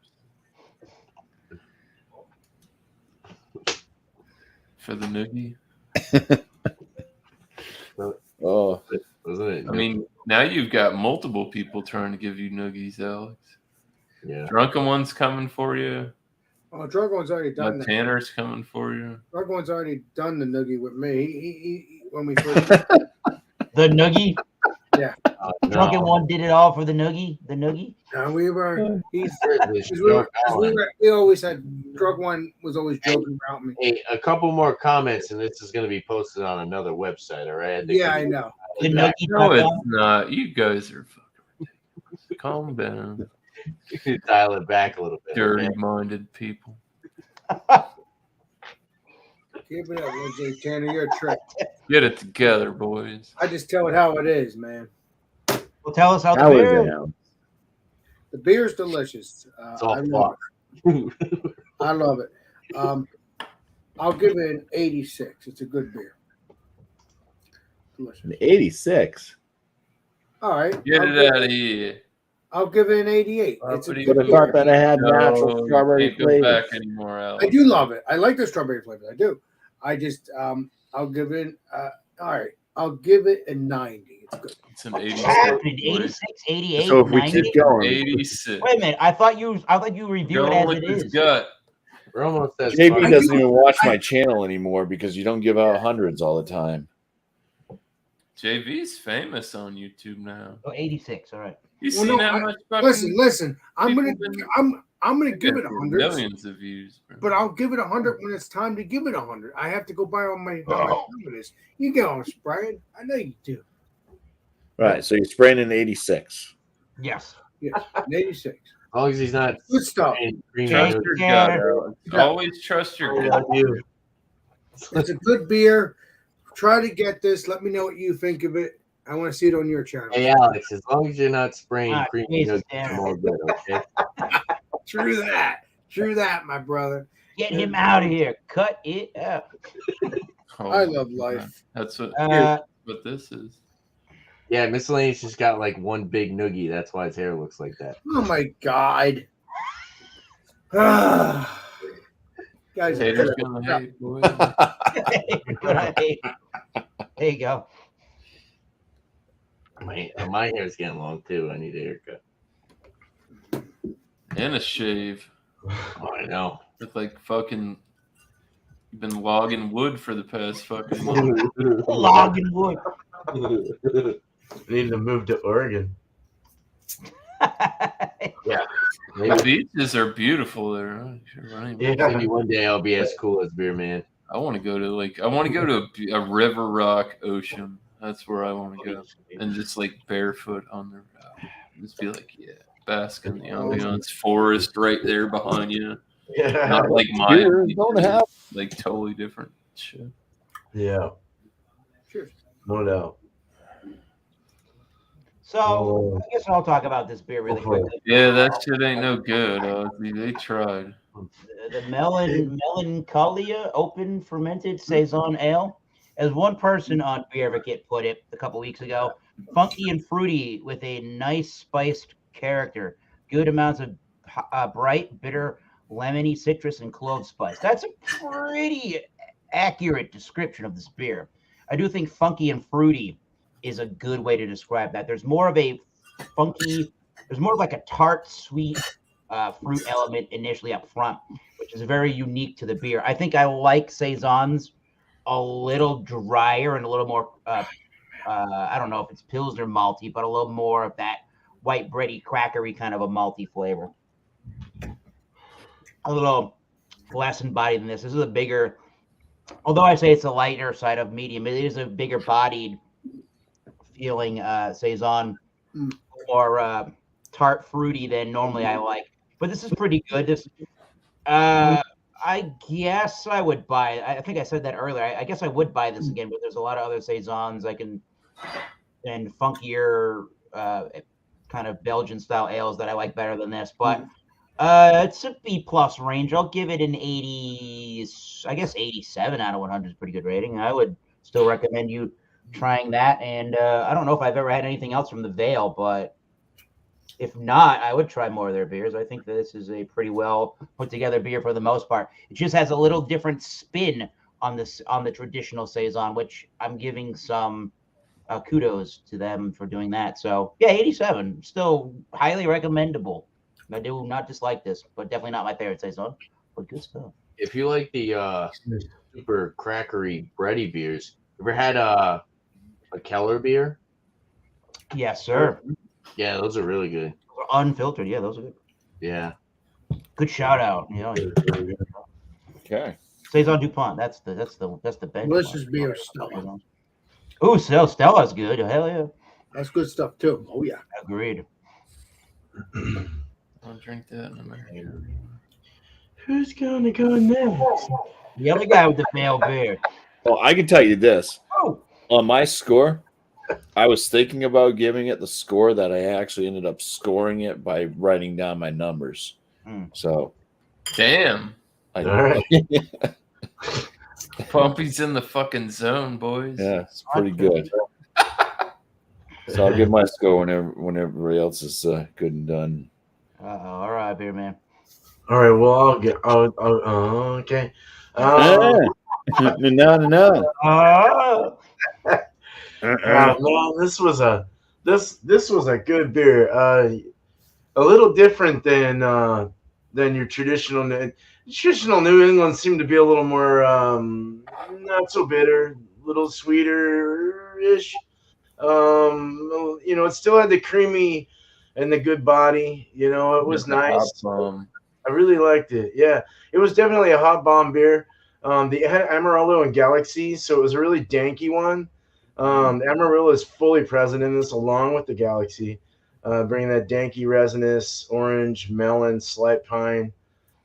For the noogie. Oh, Wasn't it? I mean, now you've got multiple people trying to give you noogies, Alex. yeah. Drunken one's coming for you. Oh, Drug One's already done that. Tanner's coming for you. Drug One's already done the noogie with me. He when we first. The noogie? Oh, Drunken no. one did it all for the noogie? The noogie? We were. This We always had Drug One was always joking about me. Hey, a couple more comments, and this is going to be posted on another website. All right. Yeah, I know. The Back. noogie? No, it's not. You guys are fucking ridiculous. Calm down. Dial it back a little bit. okay? Dirty-minded people. Keep it up, LJ Tanner. You're a trick. Get it together, boys. I just tell it how it is, man. Well, tell us how the how is beer it is. now? The beer's delicious. It's all I love it. I love it. I'll give it an 86. It's a good beer. Delicious. An 86. All right. Get I'll it give- out of here. I'll give it an 88. It's a Uppity. good But I thought beer. that I had natural No, strawberry can't go flavors. back anymore, I Alex. do love it. I like the strawberry flavor. I do. I just I'll give it all right. I'll give it a 90. It's good. It's an What's 86. happening? boys. 86, 88, So if we 90? keep going, 86. Wait a minute. I thought you review it Don't as lick it his is. gut. We're almost at JB I doesn't do- even watch my channel anymore because you don't give out hundreds all the time. JV's famous on YouTube now. Oh, 86. All right. You Well, seen no, how much fucking Listen. I'm gonna people been- I'm gonna give it 100. millions of views, bro. But I'll give it 100 when it's time to give it 100. I have to go buy all my confidence. You get on spraying. I know you do. Right. So you're spraying an 86. Yes. Yes, an 86. As long as he's not Good stuff. green Trust nose. your Yeah. gut, Alex. Yeah. Always trust your I gut. love you. It's a good beer. Try to get this. Let me know what you think of it. I want to see it on your channel. Hey, Alex, as long as you're not spraying Ah, cream Jesus, nose, damn. I'm all good, okay? True that. True that, my brother. Get him out of here. Cut it out. Oh I my love God. life. That's what this is. Yeah, Miscellaneous just got like one big noogie. That's why his hair looks like that. Oh my God. Guys, Tater's gonna hate, boy. Good idea. There you go. My hair's getting long too. I need a haircut. And a shave. Oh, I know. With like fucking you've been logging wood for the past fucking Logging wood. I need to move to Oregon. The beaches are beautiful there. Huh? Maybe one day I'll be as cool as Beer Man. I want to go to a river rock ocean. That's where I want to go, and just like barefoot on the just be like, yeah, bask in the ambiance, forest right there behind you. Yeah. Not like mine, like totally different shit. Yeah. Cheers. No doubt. So I guess I'll talk about this beer really quickly. Yeah, that shit ain't no good. They tried. The Melancholia Open Fermented Saison Ale. As one person on Beer Advocate put it a couple weeks ago, funky and fruity with a nice spiced character. Good amounts of bright, bitter, lemony, citrus, and clove spice. That's a pretty accurate description of this beer. I do think funky and fruity is a good way to describe that. There's more of a funky, there's more of like a tart, sweet fruit element initially up front, which is very unique to the beer. I think I like Saisons a little drier and a little more, I don't know if it's Pilsner malty, but a little more of that white bready, crackery kind of a malty flavor. A little less embodied than this. This is a bigger, although I say it's a lighter side of medium, it is a bigger bodied feeling Saison, more tart fruity than normally I like. But this is pretty good. This I guess I would buy it. I think I said that earlier. I guess I would buy this again, but there's a lot of other Saisons and funkier kind of Belgian style ales that I like better than this. But it's a B plus range. I'll give it an 80, I guess 87 out of 100 is a pretty good rating. I would still recommend you trying that. And I don't know if I've ever had anything else from the Veil, but if not, I would try more of their beers. I think this is a pretty well put together beer for the most part. It just has a little different spin on the traditional Saison, which I'm giving some kudos to them for doing that. So yeah, 87, still highly recommendable. I do not dislike this, but definitely not my favorite Saison, but good stuff. If you like the super crackery bready beers, ever had a Keller beer? Yes, sir. Yeah, those are really good. Unfiltered, yeah, those are good. Yeah. Good shout out. You know, Okay. Saison DuPont. That's the benchmark. Delicious beer, Stella. Oh, Stella's good. Hell yeah. That's good stuff too. Oh yeah. Agreed. I'll drink that in a minute. Who's gonna go next? The other guy with the failed beer. Well, I can tell you this. Oh. On my score, I was thinking about giving it the score that I actually ended up scoring it by writing down my numbers. So, damn. All right. BuMpY's in the fucking zone, boys. Yeah, it's pretty good. So I'll give my score when everybody else is good and done. All right, beer man. All right. Well, I'll get. Okay. No. Man, this was a good beer. A little different than your traditional. Traditional New England seemed to be a little more not so bitter, a little sweeter-ish. It still had the creamy and the good body. It was nice. I really liked it. Yeah, it was definitely a hot bomb beer. They had Amarillo and Galaxy, so it was a really danky one. Amarillo is fully present in this along with the Galaxy, bringing that danky resinous orange, melon, slight pine,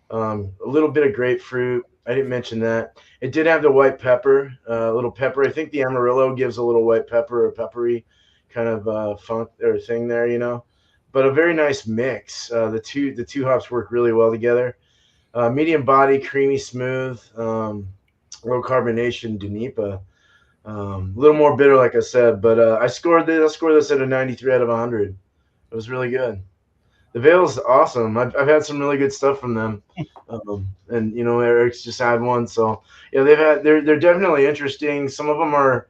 a little bit of grapefruit. I didn't mention that. It did have the white pepper, a little pepper. I think the Amarillo gives a little white pepper or peppery kind of funk or thing there, but a very nice mix. The two hops work really well together. Medium body, creamy, smooth. low carbonation Dunipa. A little more bitter, like I said, but I scored this at a 93 out of 100. It was really good. The Veil's awesome. I've had some really good stuff from them, and Eric's just had one. So yeah, they're definitely interesting. Some of them are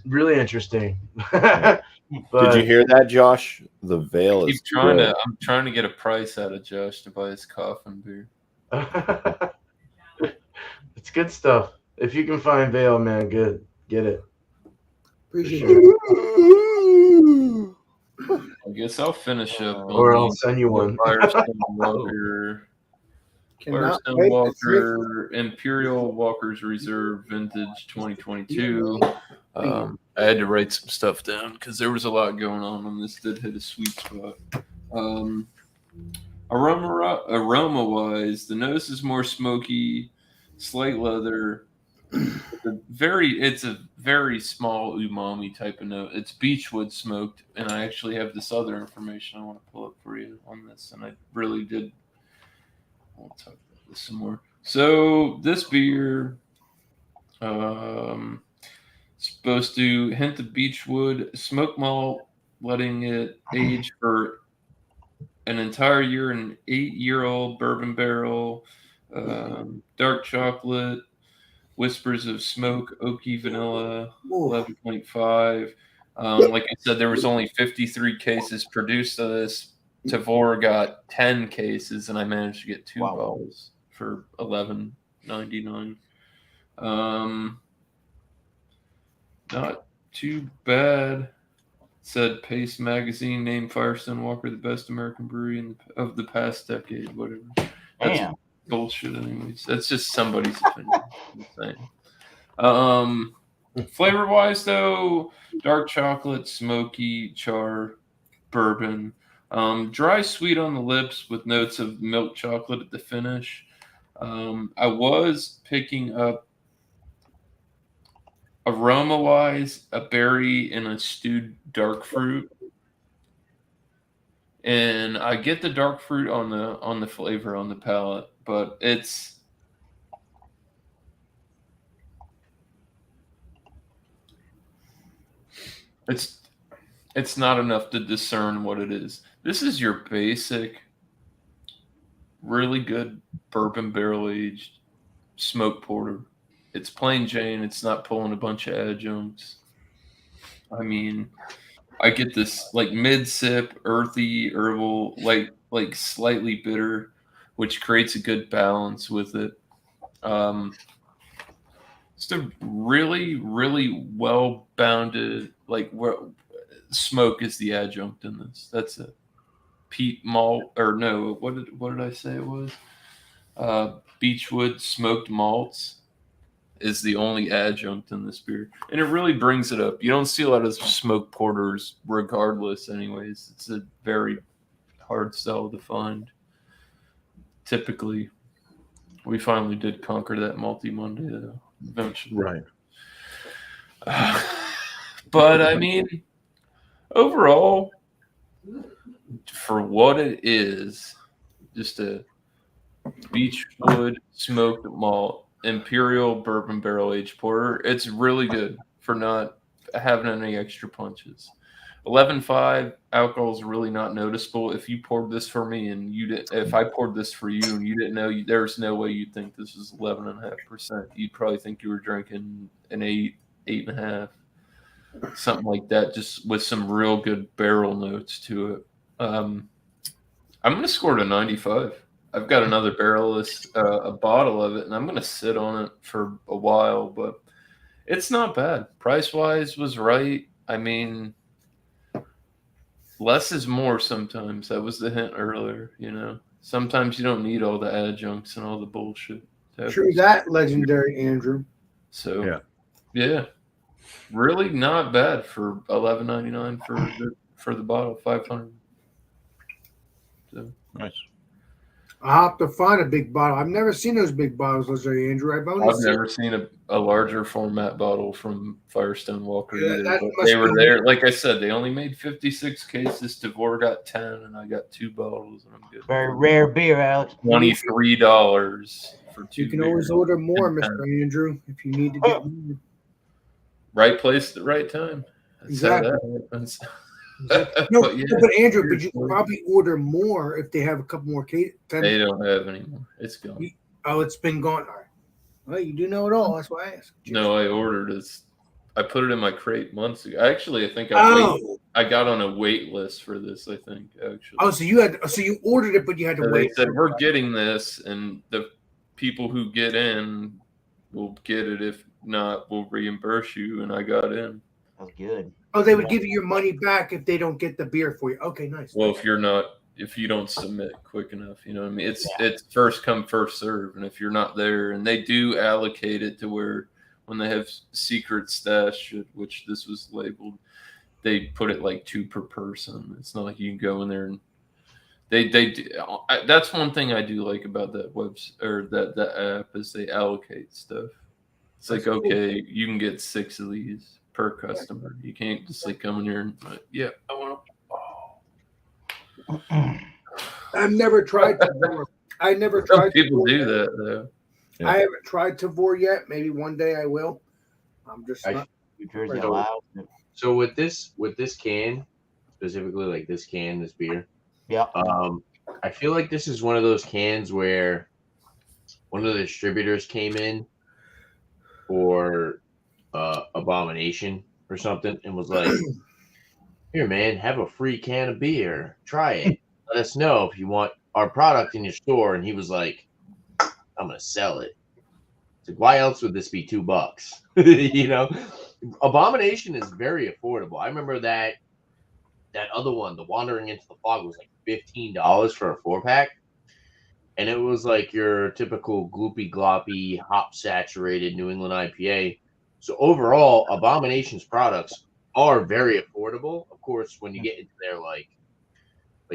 really interesting. But Did you hear that, Josh? The Veil is I'm good. trying to get a price out of Josh to buy his coffin beer. it's good stuff. If you can find Veil, man, good. Get it. Appreciate Sure. it. I guess I'll finish up Or on I'll send you one. Firestone Walker. Cannot Firestone wait to Walker Imperial Walker's Reserve Vintage 2022. I had to write some stuff down because there was a lot going on this did hit a sweet spot. Aroma-wise, the nose is more smoky, slight leather. It's a very small umami type of note. It's beechwood smoked, and I actually have this other information I want to pull up for you on this, and I really did. I'll talk about this some more. So this beer, supposed to hint of beechwood, smoke malt, letting it age for an entire year in an 8-year-old bourbon barrel, dark chocolate. Whispers of smoke, oaky vanilla, 11.5. Like I said, there was only 53 cases produced of this. Tavor got 10 cases, and I managed to get 2 bottles for $11.99. Not too bad. Said Pace Magazine named Firestone Walker the best American brewery of the past decade. Whatever. Damn. Bullshit, anyways. That's just somebody's opinion. Flavor wise, though, dark chocolate, smoky, char, bourbon, dry sweet on the lips with notes of milk chocolate at the finish. I was picking up aroma wise a berry and a stewed dark fruit. And I get the dark fruit on the flavor on the palate, but it's not enough to discern what it is. This is your basic, really good bourbon barrel aged smoke porter. It's plain Jane. It's not pulling a bunch of adjuncts. I mean, I get this like mid sip, earthy, herbal, like slightly bitter, which creates a good balance with it. It's a really, really well bounded, smoke is the adjunct in this. That's it. Peat malt, or no, what did I say it was? Beechwood smoked malts is the only adjunct in this beer, and it really brings it up. You don't see a lot of smoke porters, regardless. Anyways, it's a very hard sell to find. Typically, we finally did conquer that malty Monday, though. Eventually, Right. But I mean, overall, for what it is, just a beechwood smoked malt imperial bourbon barrel aged porter. It's really good for not having any extra punches. 11.5 alcohol is really not noticeable. If you poured this for me and you did, if I poured this for you and you didn't know, there's no way you'd think this is 11.5%. You'd probably think you were drinking an 8.5, something like that, just with some real good barrel notes to it. I'm going to score it a 95. I've got another a bottle of it, and I'm going to sit on it for a while, but it's not bad. Price-wise was right. I mean, less is more sometimes. That was the hint earlier, Sometimes you don't need all the adjuncts and all the bullshit. True that, legendary Andrew. So, yeah. Really not bad for $11.99 for the bottle, 500. So Nice. I'll have to find a big bottle. I've never seen those big bottles, legendary Andrew. I've never seen a larger format bottle from Firestone Walker either. That But must they were be- there. Like I said, they only made 56 cases. Tavor got 10, and I got 2 bottles, and I'm good. Very rare beer, Alex. $23 for 2 You can always beers. order more, Good Mr. Andrew, if you need to get more. Right place at the right time. That's how Exactly. that happens. No, But yeah, but Andrew, but you seriously, probably order more if they have a couple more cases. they don't have anymore. It's gone. Oh, it's been gone. All right. Well, you do know it all. That's why I asked. No, I ordered it. I put it in my crate months ago. Actually, I think I got on a wait list for this. I think actually. Oh, so you ordered it, but you had to So wait. they said we're getting this, and the people who get in will get it. If not, we'll reimburse you. And I got in. That's good. Oh, they would give you your money back if they don't get the beer for you. Okay, nice. Well, if you don't submit quick enough, you know what I mean. It's first come first serve, and if you're not there, and they do allocate it to where when they have secret stash, which this was labeled, they put it like 2 per person. It's not like you can go in there and they do. That's one thing I do like about that that app is they allocate stuff. It's like, okay, you can get 6 of these per customer. You can't just like come in here and I want to. I've never tried Tavor. I never Some tried. people Tavor do yet. that though. Yeah. I haven't tried Tavor yet. Maybe one day I will. I'm just I- not. New Jersey So- allows it. So with this can, specifically like this beer, Yeah. I feel like this is one of those cans where one of the distributors came in for Abomination or something and was like, "Here, man, have a free can of beer. Try it. Let us know if you want our product in your store." And he was like, "I'm gonna sell it." It's like, why else would this be $2? You know, Abomination is very affordable. I remember that other one, the Wandering into the Fog, was like $15 for a 4-pack. And it was like your typical gloopy gloppy hop saturated New England IPA. So overall, Abomination's products are very affordable. Of course, when you get into their like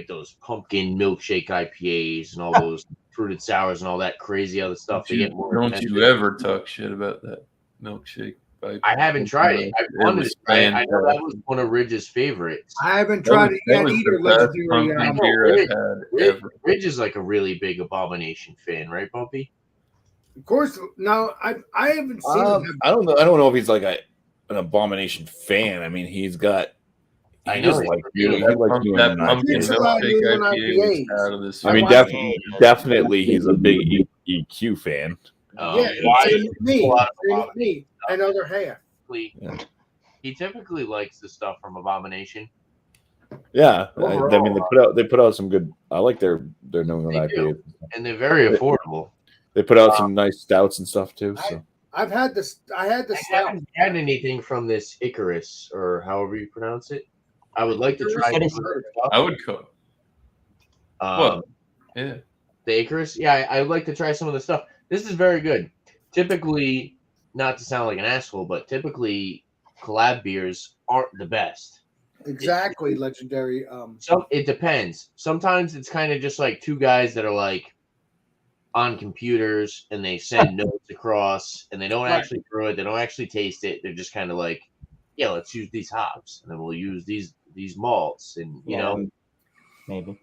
those pumpkin milkshake IPAs and all those fruited sours and all that crazy other stuff, they get more Don't expensive. you ever talk shit about that milkshake? I haven't tried it. I wanted to try it. I know that was one of Ridge's favorites. I haven't tried it yet that was either. the best Legendary. pumpkin beer I've had ever. Ridge is like a really big Abomination fan, right, BuMpy? Of course. No, I haven't seen him. I don't know. I don't know if he's like an Abomination fan. I mean, he's got. I He know just he's like really- New England That pumpkin Drinks a lot of milkshake New England IPA was IPAs. out of this. I mean, I like definitely he's a big EQ fan. Yeah, why- same with me. a lot of Same with me. Another half. Yeah. He typically likes the stuff from Abomination. Yeah, Overall, I mean they put out some good. I like their New England They do. IPAs. And they're very affordable. They put out some nice stouts and stuff too. So I've had this. I had the I stout. haven't had anything from this Icarus, or however you pronounce it. I would like to try Icarus? some of their stuff. I would cook. Um, Yeah. The Icarus, yeah, I would like to try some of the stuff. This is very good. Typically, not to sound like an asshole, but typically collab beers aren't the best. Exactly, legendary. It depends. Sometimes it's kind of just like 2 guys that are like on computers and they send notes across and they don't Right. actually brew it, they don't actually taste it. They're just kind of like, yeah, let's use these hops and then we'll use these malts and you know. Maybe.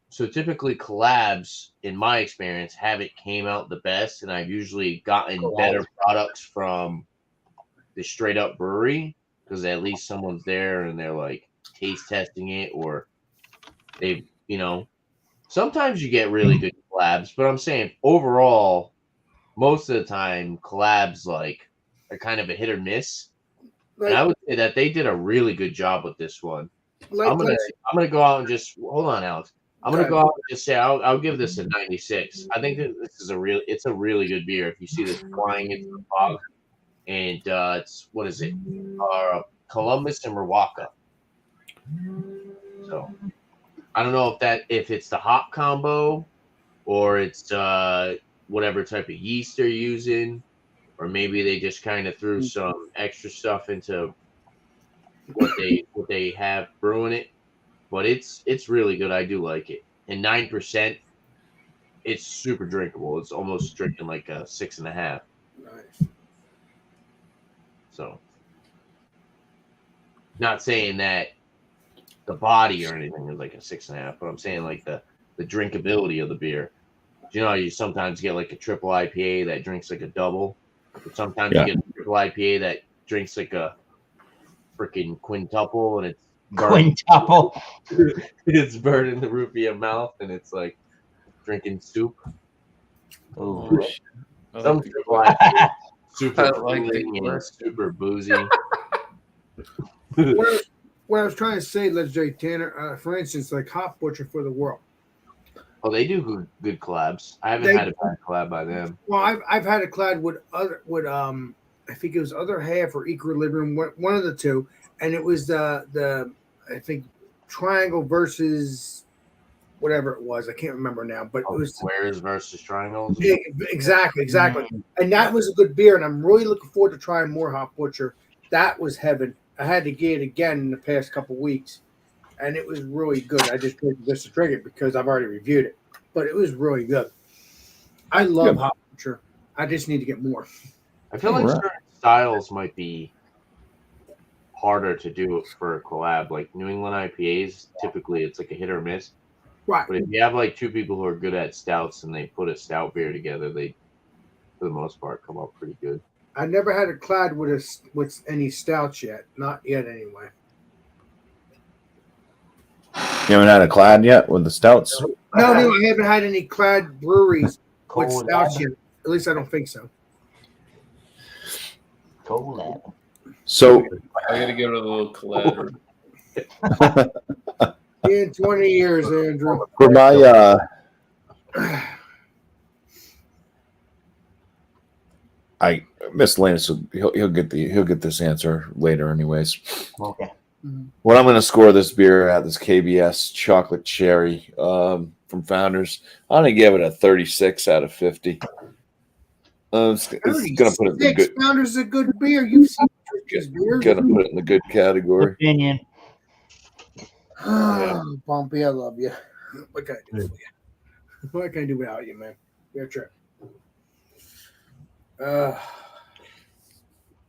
So typically collabs, in my experience, haven't came out the best, and I've usually gotten better products from the straight up brewery because at least someone's there and they're like taste testing it, or they, you know, sometimes you get really good collabs, but I'm saying overall, most of the time collabs like are kind of a hit or miss. Like, And I would say that they did a really good job with this one. like, I'm gonna go out and just hold on, Alex. I'm gonna go out and just say I'll give this a 96. I think that this is it's a really good beer. If you see this flying into the fog, and it's what is it? Columbus and Milwaukee. So I don't know if it's the hop combo or it's whatever type of yeast they're using, or maybe they just kind of threw some extra stuff into what they have brewing it. But it's really good. I do like it. And 9%, it's super drinkable. It's almost drinking like a 6.5. nice. So, not saying that the body or anything is like a 6.5, but I'm saying like the drinkability of the beer. You know, you sometimes get like a triple IPA that drinks like a double, but sometimes Yeah. you get a triple IPA that drinks like a freaking quintuple, and it's Quintuple. it's burning the roof of your mouth, and it's like drinking soup. Ooh. I Some like the triple Quest. IPA, super I like the cooling and Quest. super boozy. What I was trying to say, Legendary Tanner, for instance, like Hop Butcher for the World. Oh, they do good collabs. I haven't had a bad collab by them. Well, I've had a collab with I think it was Other Half or Equilibrium, one of the two, and it was the I think Triangle versus whatever it was. I can't remember now, but it was Squares versus triangles. yeah, exactly, and that was a good beer, and I'm really looking forward to trying more Hop Butcher. That was heaven. I had to get it again in the past couple weeks, and it was really good. I just picked this to drink it because I've already reviewed it, but it was really good. I love Hop Butcher. I just need to get more. I feel like certain styles might be harder to do for a collab. Like New England IPAs, typically it's like a hit or miss. Right. But if you have like two people who are good at stouts and they put a stout beer together, they, for the most part, come out pretty good. I never had a clad with any stouts yet. Not yet, anyway. You haven't had a clad yet with the stouts? No, I haven't had any clad breweries with Cold stouts lab. yet. At least I don't think so. Collab. So I gotta give it a little collab. In 20 years, Andrew. for my I miscellaneous, he'll get this answer later anyways. Okay. What I'm going to score this beer at, this KBS chocolate cherry from Founders, I'm going to give it a 36 out of 50. It's going to put it in the good. Founders is a good beer. You've seen this beer. Going to put it in the good category. Opinion. Bumpy, I love you. What can I do for you? What can I do without you, man? Your trip.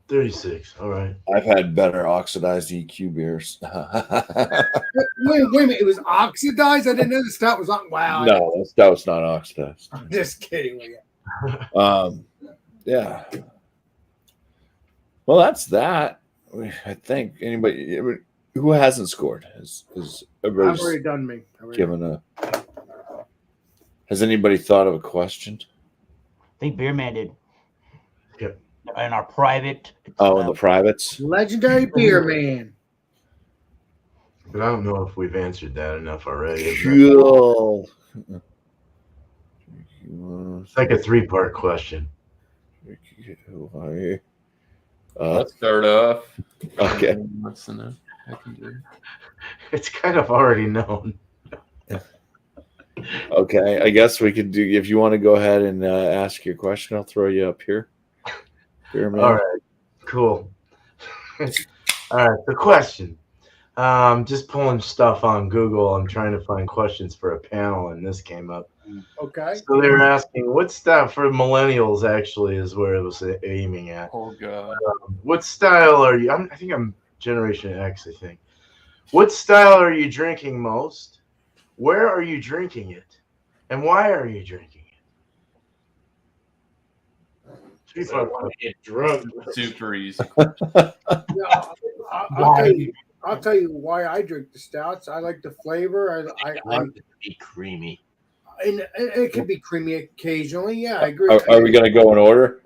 36. All right. I've had better oxidized EQ beers. Wait a minute. It was oxidized? I didn't know the stout was on. Wow. No, that stout's not oxidized. I'm just kidding with you. Yeah. Well, that's that. I think anybody who hasn't scored is I've everybody's already done me. given a. Has anybody thought of a question? I think Beer Man did. Yep. In our private. Oh, in the privates. Legendary Beer Man. But I don't know if we've answered that enough already. Cool. It's like a 3-part question. Let's start off. Okay. That's enough. I can do it. It's kind of already known. Okay, I guess we could do. If you want to go ahead and ask your question, I'll throw you up here. Beer Man. All right. Cool. All right. The question. Just pulling stuff on Google. I'm trying to find questions for a panel, and this came up. Okay. So they were asking, what style for millennials actually is where it was aiming at. Oh god. What style are you? I think I'm Generation X, I think. What style are you drinking most? Where are you drinking it? And why are you drinking it? Get drunk. Super easy. Yeah, I'll tell you why I drink the stouts. I like the flavor. I want it to be creamy. And it can be creamy occasionally. Yeah, I agree. Are we going to go in order?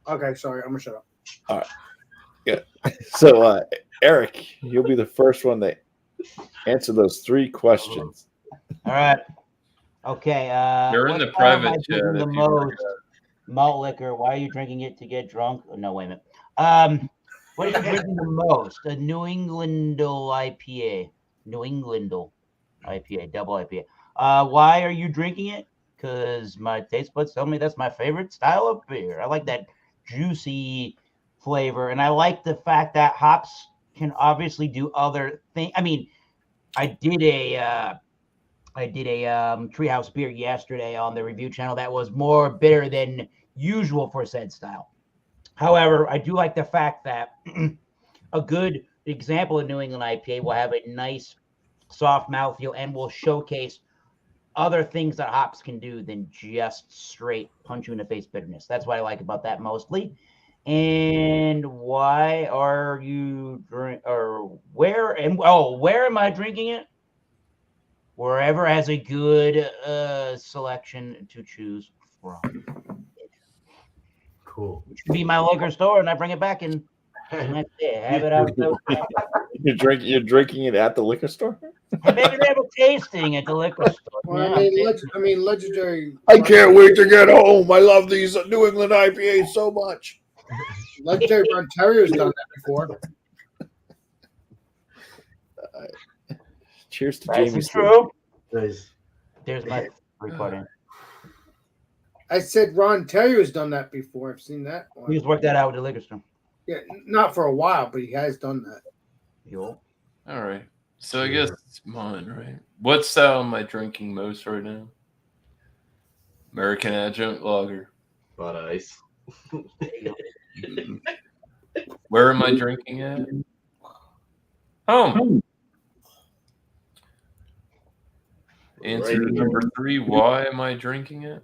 Okay, sorry. I'm going to shut up. All right. Yeah. So, Eric, you'll be the first one to answer those 3 questions. All right. Okay. You're in what the style am I private chat. drinking If the you want most malt liquor. Why are you drinking it to get drunk? Oh, no, wait a minute. What are you drinking the most? A New Englandal IPA. New Englandal IPA, double IPA. Why are you drinking it? Because my taste buds tell me that's my favorite style of beer. I like that juicy flavor, and I like the fact that hops can obviously do other things. I mean, I did a Treehouse beer yesterday on the review channel that was more bitter than usual for said style. However, I do like the fact that a good example of New England IPA will have a nice soft mouthfeel and will showcase other things that hops can do than just straight punch you in the face bitterness. That's what I like about that mostly. And why are you where am I drinking it? Wherever has a good selection to choose from. Cool. It should be my liquor store, and I bring it back and next day have it out. You're drinking it at the liquor store? And maybe they have a tasting at the liquor store. Well, Yeah, I mean, legendary. I can't wait to get home. I love these New England IPAs so much. Legendary Ontario's done that before. Cheers to That's Jamie. true. Nice. There's my three-part in. I said Ron Terrier's done that before. I've seen that one. Please work that out with the liquor store. Yeah, not for a while, but he has done that. Yo. All right. So I guess it's mine, right? What style am I drinking most right now? American Adjunct Lager. But ice. Where am I drinking at? Home. Answer Right. number 3. Why am I drinking it?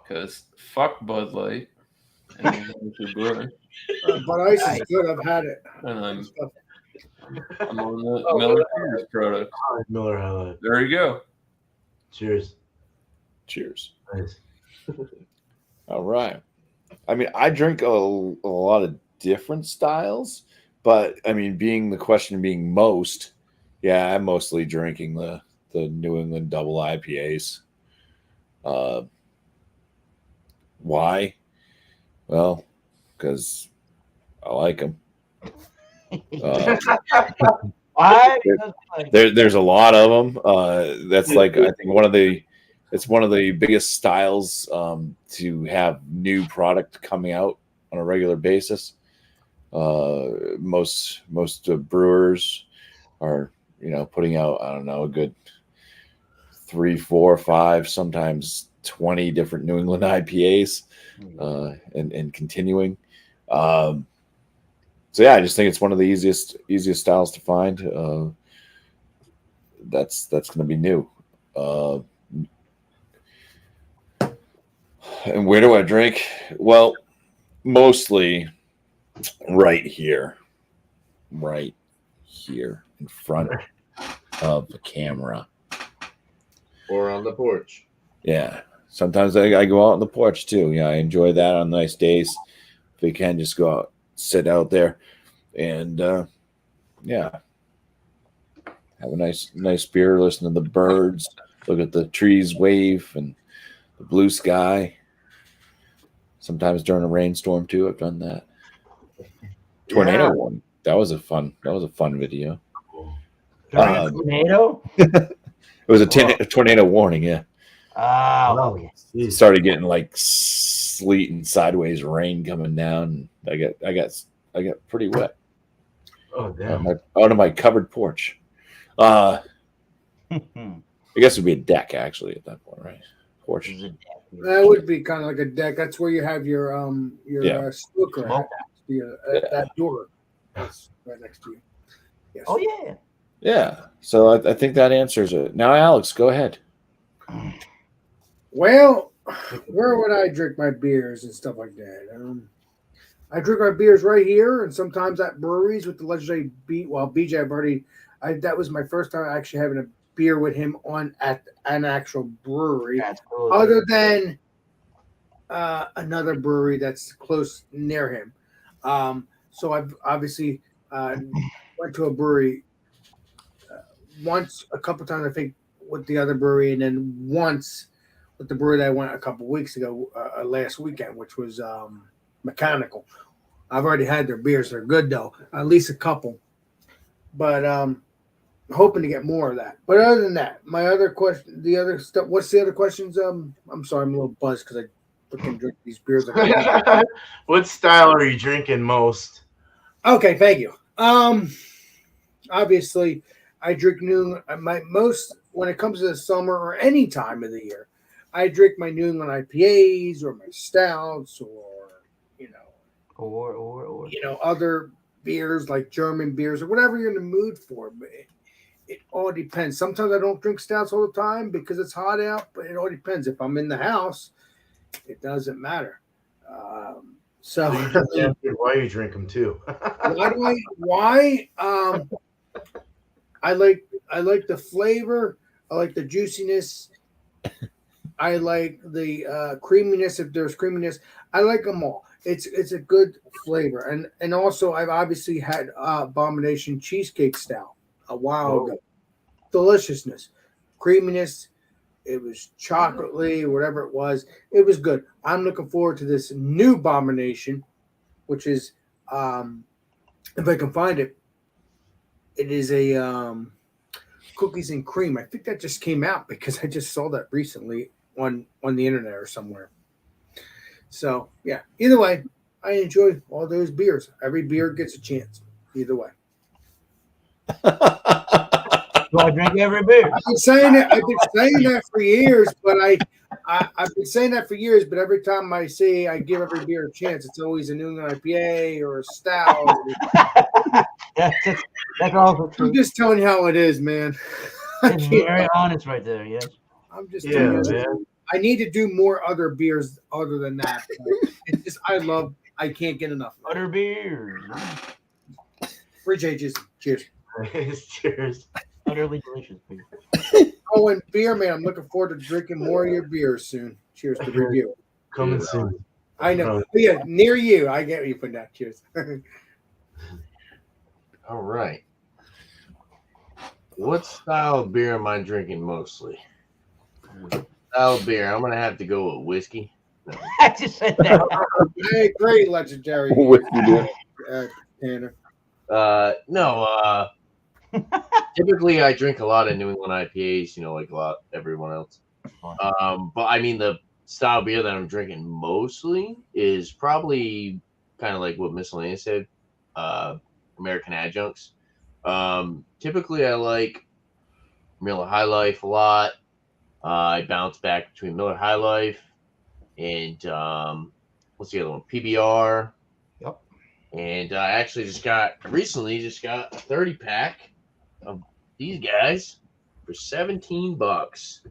Because fuck Bud Light. And But ice is good. I've had it. I'm on the Miller Coors product. Miller High Life. There you go. Cheers. Cheers. Nice. All right. I mean, I drink a lot of different styles, but I mean, the question being most, yeah, I'm mostly drinking the New England double IPAs. Why? Well, because I like them. Why? There's a lot of them. That's like I think it's one of the biggest styles to have new product coming out on a regular basis. Most brewers are putting out, I don't know, a good 3, 4, 5, sometimes 20 different New England IPAs, and continuing. So yeah, I just think it's one of the easiest styles to find. That's going to be new. And where do I drink? Well, mostly right here in front of the camera. Or on the porch. Yeah. Sometimes I go out on the porch too. Yeah, I enjoy that on nice days. If we can just go out, sit out there, and yeah, have a nice beer, listen to the birds, look at the trees wave and the blue sky. Sometimes during a rainstorm too. I've done that. Tornado one. That was a fun video. Tornado? It was a tornado warning. Yeah. Oh, okay. It started getting like sleet and sideways rain coming down. I got pretty wet. Oh damn! Out of my covered porch. I guess it'd be a deck actually at that point, right? Porch. That would be kind of like a deck. That's where you have your snooker at, that door. That's right next to you. Yes. Oh yeah. Yeah. So I think that answers it. Now, Alex, go ahead. Well, where would I drink my beers and stuff like that? I drink my beers right here, and sometimes at breweries with the legendary BJ. That was my first time actually having a beer with him at an actual brewery. That's cool. Other than another brewery that's close near him. So I've obviously went to a brewery once, a couple times, I think, with the other brewery, and then once with the brewery that I went a couple weeks ago, last weekend, which was Mechanical. I've already had their beers. They're good, though. At least a couple. But hoping to get more of that. But other than that, my other question, the other stuff, what's the other questions? I'm sorry, I'm a little buzzed because I freaking drink these beers. What style are you drinking most? Okay, thank you. Obviously, I drink most when it comes to the summer or any time of the year. I drink my New England IPAs or my stouts or other beers like German beers or whatever you're in the mood for. But it all depends. Sometimes I don't drink stouts all the time because it's hot out, but it all depends. If I'm in the house, it doesn't matter. So Why you drink them too? why? I like the flavor. I like the juiciness. I like the creaminess. If there's creaminess, I like them all. It's a good flavor, and also I've obviously had Abomination Cheesecake Stout a while ago. Deliciousness, creaminess. It was chocolatey, whatever it was. It was good. I'm looking forward to this new Abomination, which is, if I can find it, it is a cookies and cream. I think that just came out because I just saw that recently on the internet or somewhere. So yeah, either way, I enjoy all those beers. Every beer gets a chance. Either way. So I drink every beer. I've been saying that for years, but I've been saying that for years, but every time I say I give every beer a chance, it's always a New England IPA or a stout. That's also true. I'm just telling you how it is, man. It's very honest right there, yes. I'm just telling you. Man. I need to do more other beers other than that. It's just I can't get enough. Butter beers. Appreciate you. Cheers. Cheers. Utterly delicious beer. Oh, and beer, man. I'm looking forward to drinking more of your beers soon. Cheers to review. Coming soon. I know. But yeah, near you. I get what you put that. Cheers. All right. What style of beer am I drinking mostly? Style of beer. I'm gonna have to go with whiskey. No. I just said that. Hey, great legendary. Whiskey beer. Tanner. No. Typically, I drink a lot of New England IPAs. Like a lot everyone else. But I mean the style beer that I'm drinking mostly is probably kind of like what Miscellaneous said. American Adjuncts. Typically, I like Miller High Life a lot. I bounce back between Miller High Life and what's the other one? PBR. Yep. And I actually recently just got a 30 pack of these guys for $17.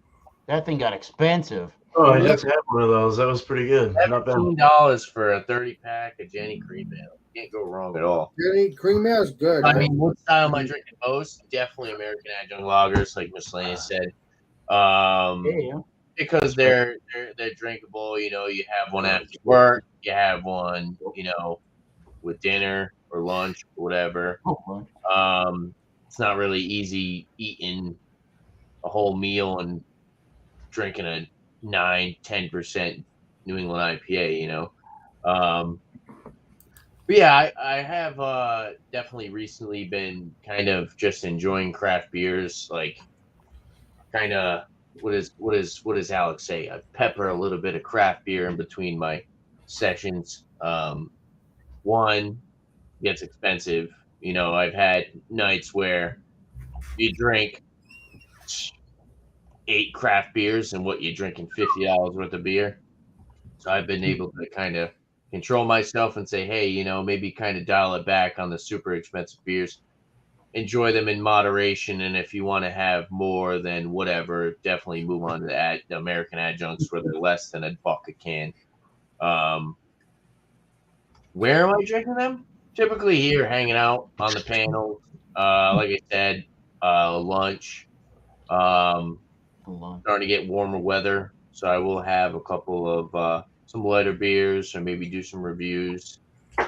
That thing got expensive. Oh, I just had one of those. That was pretty good. Not bad. $17 for a 30 pack of Jenny Cream Ale. Can't go wrong at all. Jenny Cream Ale is good. I mean, what style am I drinking most? Definitely American Adjunct lagers, like Miscellaneous said. Because they're drinkable. You have one after work, you have one, with dinner or lunch or whatever. It's not really easy eating a whole meal and drinking a 9-10% New England IPA. But yeah, I have definitely recently been kind of just enjoying craft beers, like kind of what does Alex say? I pepper a little bit of craft beer in between my sessions. One gets expensive. I've had nights where you drink 8 craft beers and what you're drinking $50 worth of beer. So I've been able to kind of control myself and say, hey, maybe kind of dial it back on the super expensive beers. Enjoy them in moderation, and if you want to have more than whatever, definitely move on to the American Adjuncts where they're less than $1 a can. Where am I drinking them? Typically here, hanging out on the panel. Like I said, lunch. Starting to get warmer weather, so I will have a couple of some lighter beers, or maybe do some reviews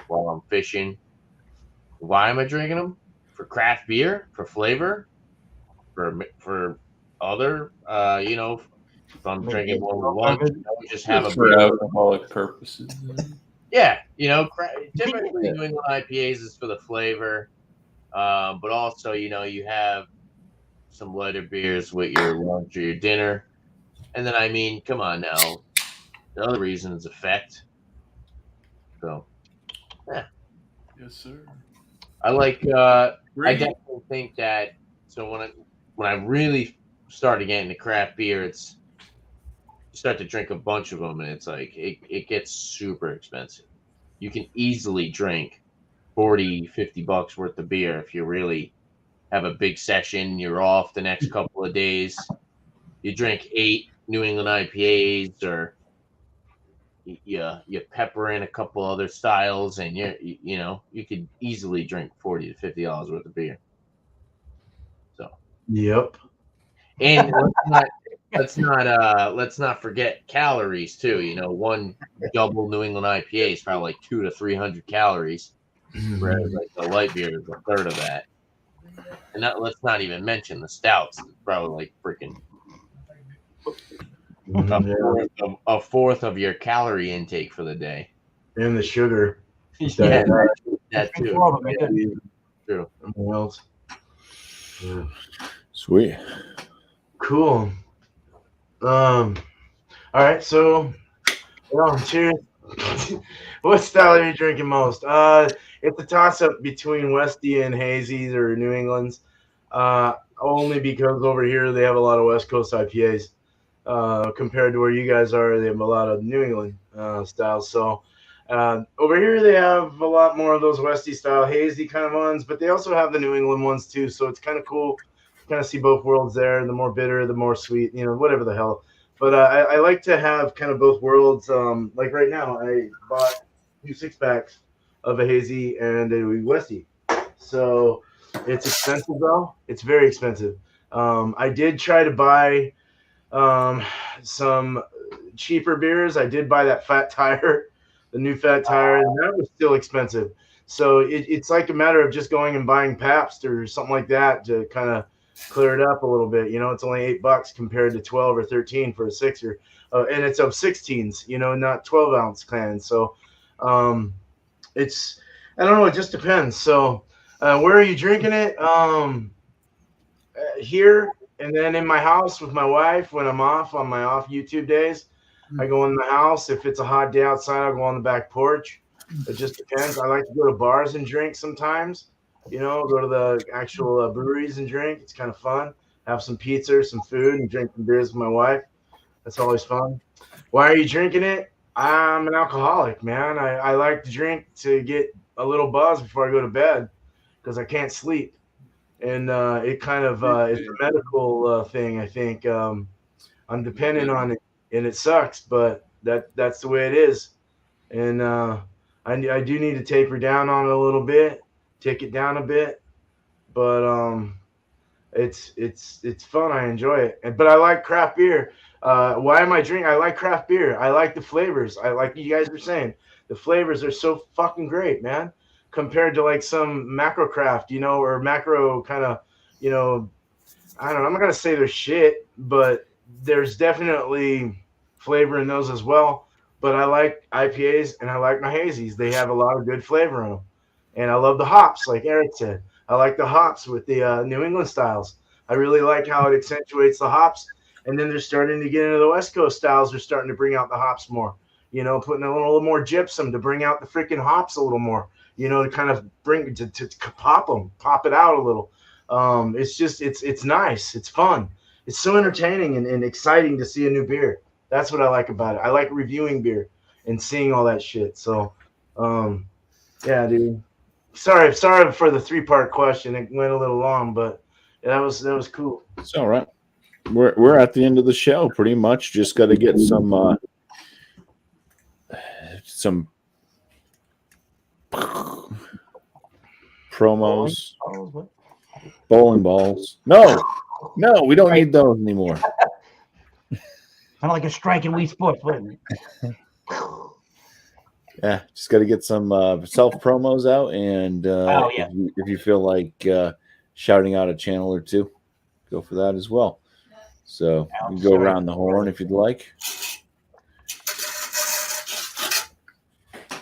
while I'm fishing. Why am I drinking them? For craft beer, for flavor, for other, if I'm drinking more lunch, just have a for beer. alcoholic purposes. Yeah, typically New England IPAs is for the flavor, but also, you have some lighter beers with your lunch or your dinner. And then, I mean, come on now. The other reason is effect. So, yeah. Yes, sir. I like, I definitely think that, so when I really started getting into craft beer, you start to drink a bunch of them, and it's like, it gets super expensive. You can easily drink $40-$50 worth of beer if you really have a big session, you're off the next couple of days. You drink 8 New England IPAs, or you pepper in a couple other styles, and you could easily drink $40 to $50 worth of beer. So Yep. and let's not forget calories too. One double New England IPA is probably like 200 to 300 calories, whereas like the light beer is a third of that. And let's not even mention the stouts. It's probably like freaking a fourth of your calorie intake for the day. And the sugar. Yeah, that too. True. Something else. Yeah. Sweet. Cool. All right, so cheers. What style are you drinking most? It's a toss-up between Westy and Hazy's or New England's. Only because over here they have a lot of West Coast IPAs. Compared to where you guys are, they have a lot of New England styles. So over here they have a lot more of those Westy style hazy kind of ones, but they also have the New England ones too. So it's kind of cool. Kind of see both worlds there. The more bitter, the more sweet, whatever the hell. But I like to have kind of both worlds. Like right now, I bought 2 6-packs of a hazy and a Westy. So it's expensive though. It's very expensive. I did try to buy some cheaper beers. I did buy that Fat Tire, the new Fat Tire, and that was still expensive. So it's like a matter of just going and buying Pabst or something like that to kind of clear it up a little bit. It's only $8 compared to 12 or 13 for a 6er, and it's of 16s, not 12-ounce cans. So it's, I don't know, it just depends. So where are you drinking it? Here, and then in my house with my wife when I'm off on my off YouTube days. I go in the house. If it's a hot day outside, I'll go on the back porch. It just depends. I like to go to bars and drink sometimes. Go to the actual breweries and drink. It's kind of fun. Have some pizza or some food and drink some beers with my wife. That's always fun. Why are you drinking it? I'm an alcoholic, man. I like to drink to get a little buzz before I go to bed because I can't sleep. And it kind of is a medical thing, I think. I'm dependent on it, and it sucks, but that's the way it is. And I do need to taper down on it a little bit. Take it down a bit, but it's fun. I enjoy it, but I like craft beer. Why am I drinking? I like craft beer. I like the flavors. I like you guys were saying, the flavors are so fucking great, man. Compared to like some macro craft, or macro kind of, I don't know. I'm not gonna say they're shit, but there's definitely flavor in those as well. But I like IPAs and I like my hazies. They have a lot of good flavor in them. And I love the hops, like Eric said. I like the hops with the New England styles. I really like how it accentuates the hops. And then they're starting to get into the West Coast styles. They're starting to bring out the hops more. Putting a little more gypsum to bring out the freaking hops a little more. To kind of bring to pop it out a little. It's nice. It's fun. It's so entertaining and exciting to see a new beer. That's what I like about it. I like reviewing beer and seeing all that shit. So, yeah, dude. Sorry for the 3-part question. It went a little long, but that was cool. It's all right. We're at the end of the show, pretty much. Just got to get some promos. Bowling balls. No, we don't need those anymore. Kind of like a strike in Wii Sports, wasn't it? Yeah, just got to get some self promos out, and if you feel like shouting out a channel or two, go for that as well. So you can go around the horn if you'd like.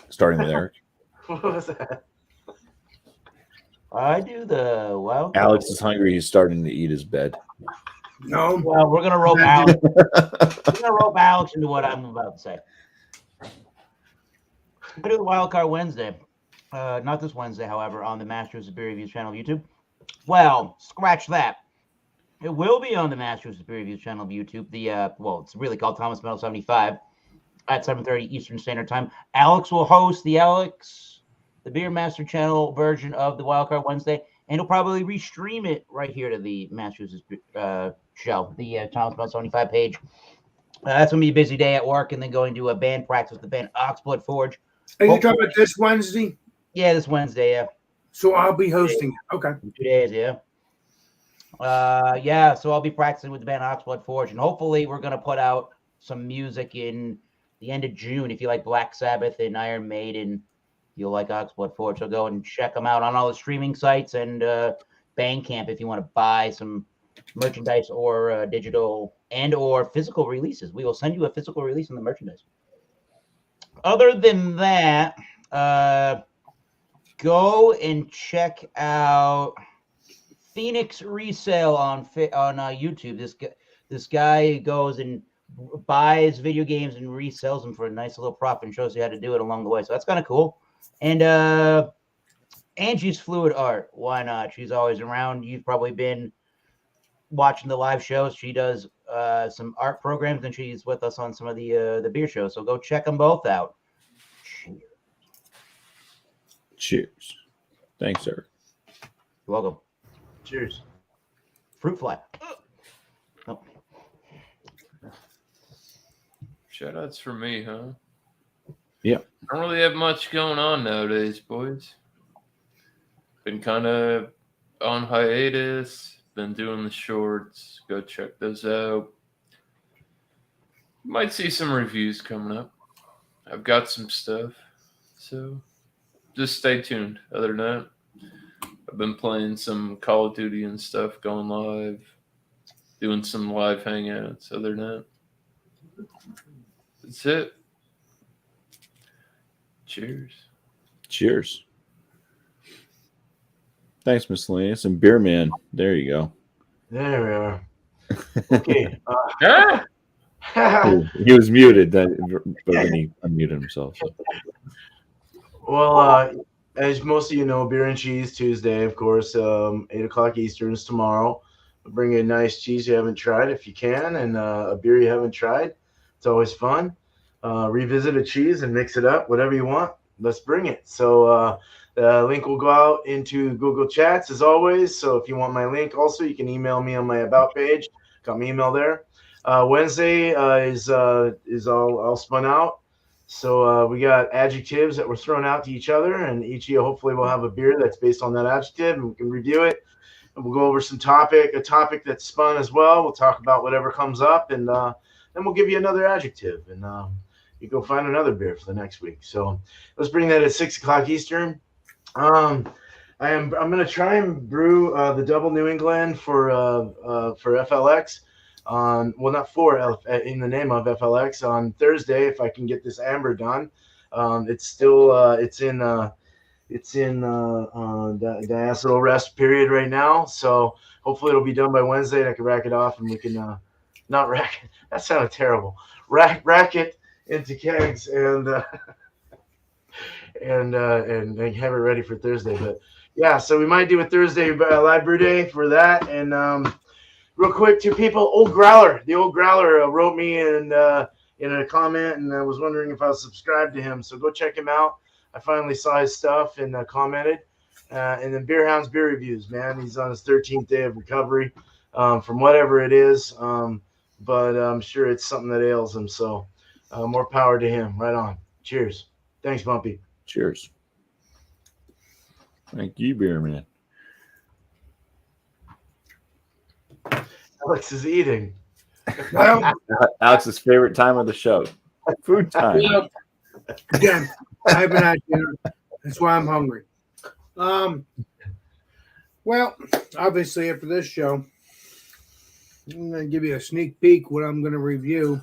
Starting with Eric. What was that? I do the wild. Alex is hungry. He's starting to eat his bed. No. Well, we're gonna rope Alex. We're gonna rope Alex into what I'm about to say. I do the Wild Card Wednesday. Not this Wednesday, however, on the Masters of Beer Reviews channel of YouTube. Well, scratch that. It will be on the Masters of Beer Reviews channel of YouTube. It's really called Thomas Metal 75 at 7:30 Eastern Standard Time. Alex will host the Beer Master channel version of the Wild Card Wednesday, and he'll probably restream it right here to the Massachusetts show, the Thomas Bell 75 page. That's gonna be a busy day at work, and then going to a band practice with the band Oxblood Forge. Are you Hopefully- talking about this Wednesday? Yeah, this Wednesday. Yeah, So I'll be hosting. Okay. in 2 days. Yeah. Yeah. So I'll be practicing with the band Oxblood Forge, and hopefully we're gonna put out some music in the end of June. If you like Black Sabbath and Iron Maiden, you'll like Oxblood Forge. So go and check them out on all the streaming sites and Bandcamp if you want to buy some merchandise or digital and or physical releases. We will send you a physical release on the merchandise. Other than that, go and check out Phoenix Resale on YouTube. This guy goes and buys video games and resells them for a nice little profit and shows you how to do it along the way. So that's kind of cool. And Angie's Fluid Art. Why not? She's always around. You've probably been watching the live shows. She does some art programs, and she's with us on some of the beer shows. So go check them both out. Cheers. Thanks, Eric. You're welcome. Cheers. Fruit fly. Oh. Shout outs for me, huh? Yeah. I don't really have much going on nowadays, boys. Been kind of on hiatus. Been doing the shorts. Go check those out. Might see some reviews coming up. I've got some stuff. So just stay tuned. Other than that, I've been playing some Call of Duty and stuff, going live, doing some live hangouts. Other than that, that's it. Cheers. Cheers. Thanks, Miscellaneous. And Beer Man. There you go. There we are. Okay. Ah! He was muted, but then he unmuted himself. So. Well, as most of you know, Beer and Cheese Tuesday, of course, 8 o'clock Eastern is tomorrow. Bring a nice cheese you haven't tried if you can, and a beer you haven't tried. It's always fun. Revisit a cheese and mix it up, whatever you want. Let's bring it. So the link will go out into Google Chats as always. So if you want my link, also you can email me on my About page. Got my email there. Wednesday is all spun out. So we got adjectives that were thrown out to each other, and each of you hopefully will have a beer that's based on that adjective, and we can review it. And we'll go over a topic that's spun as well. We'll talk about whatever comes up, and then we'll give you another adjective, and you go find another beer for the next week. So let's bring that at 6 o'clock Eastern. I'm gonna try and brew the Double New England for FLX. In the name of FLX on Thursday if I can get this amber done. It's still it's in the diacetyl rest period right now, so hopefully it'll be done by Wednesday and I can rack it off and we can not rack it. That sounded terrible. Rack it into kegs and have it ready for Thursday. But yeah, so we might do a Thursday live brew day for that. And real quick, two people, the old growler wrote me in a comment, and I was wondering if I was subscribed to him. So go check him out. I finally saw his stuff and commented. And then Beer Hound's beer reviews, man. He's on his 13th day of recovery from whatever it is. But I'm sure it's something that ails him. So more power to him. Right on. Cheers. Thanks, BuMpy. Cheers. Thank you, Beer Man. Alex is eating. Well, Alex's favorite time of the show. Food time. yeah, again, I haven't had dinner. That's why I'm hungry. Well, obviously after this show, I'm going to give you a sneak peek what I'm going to review.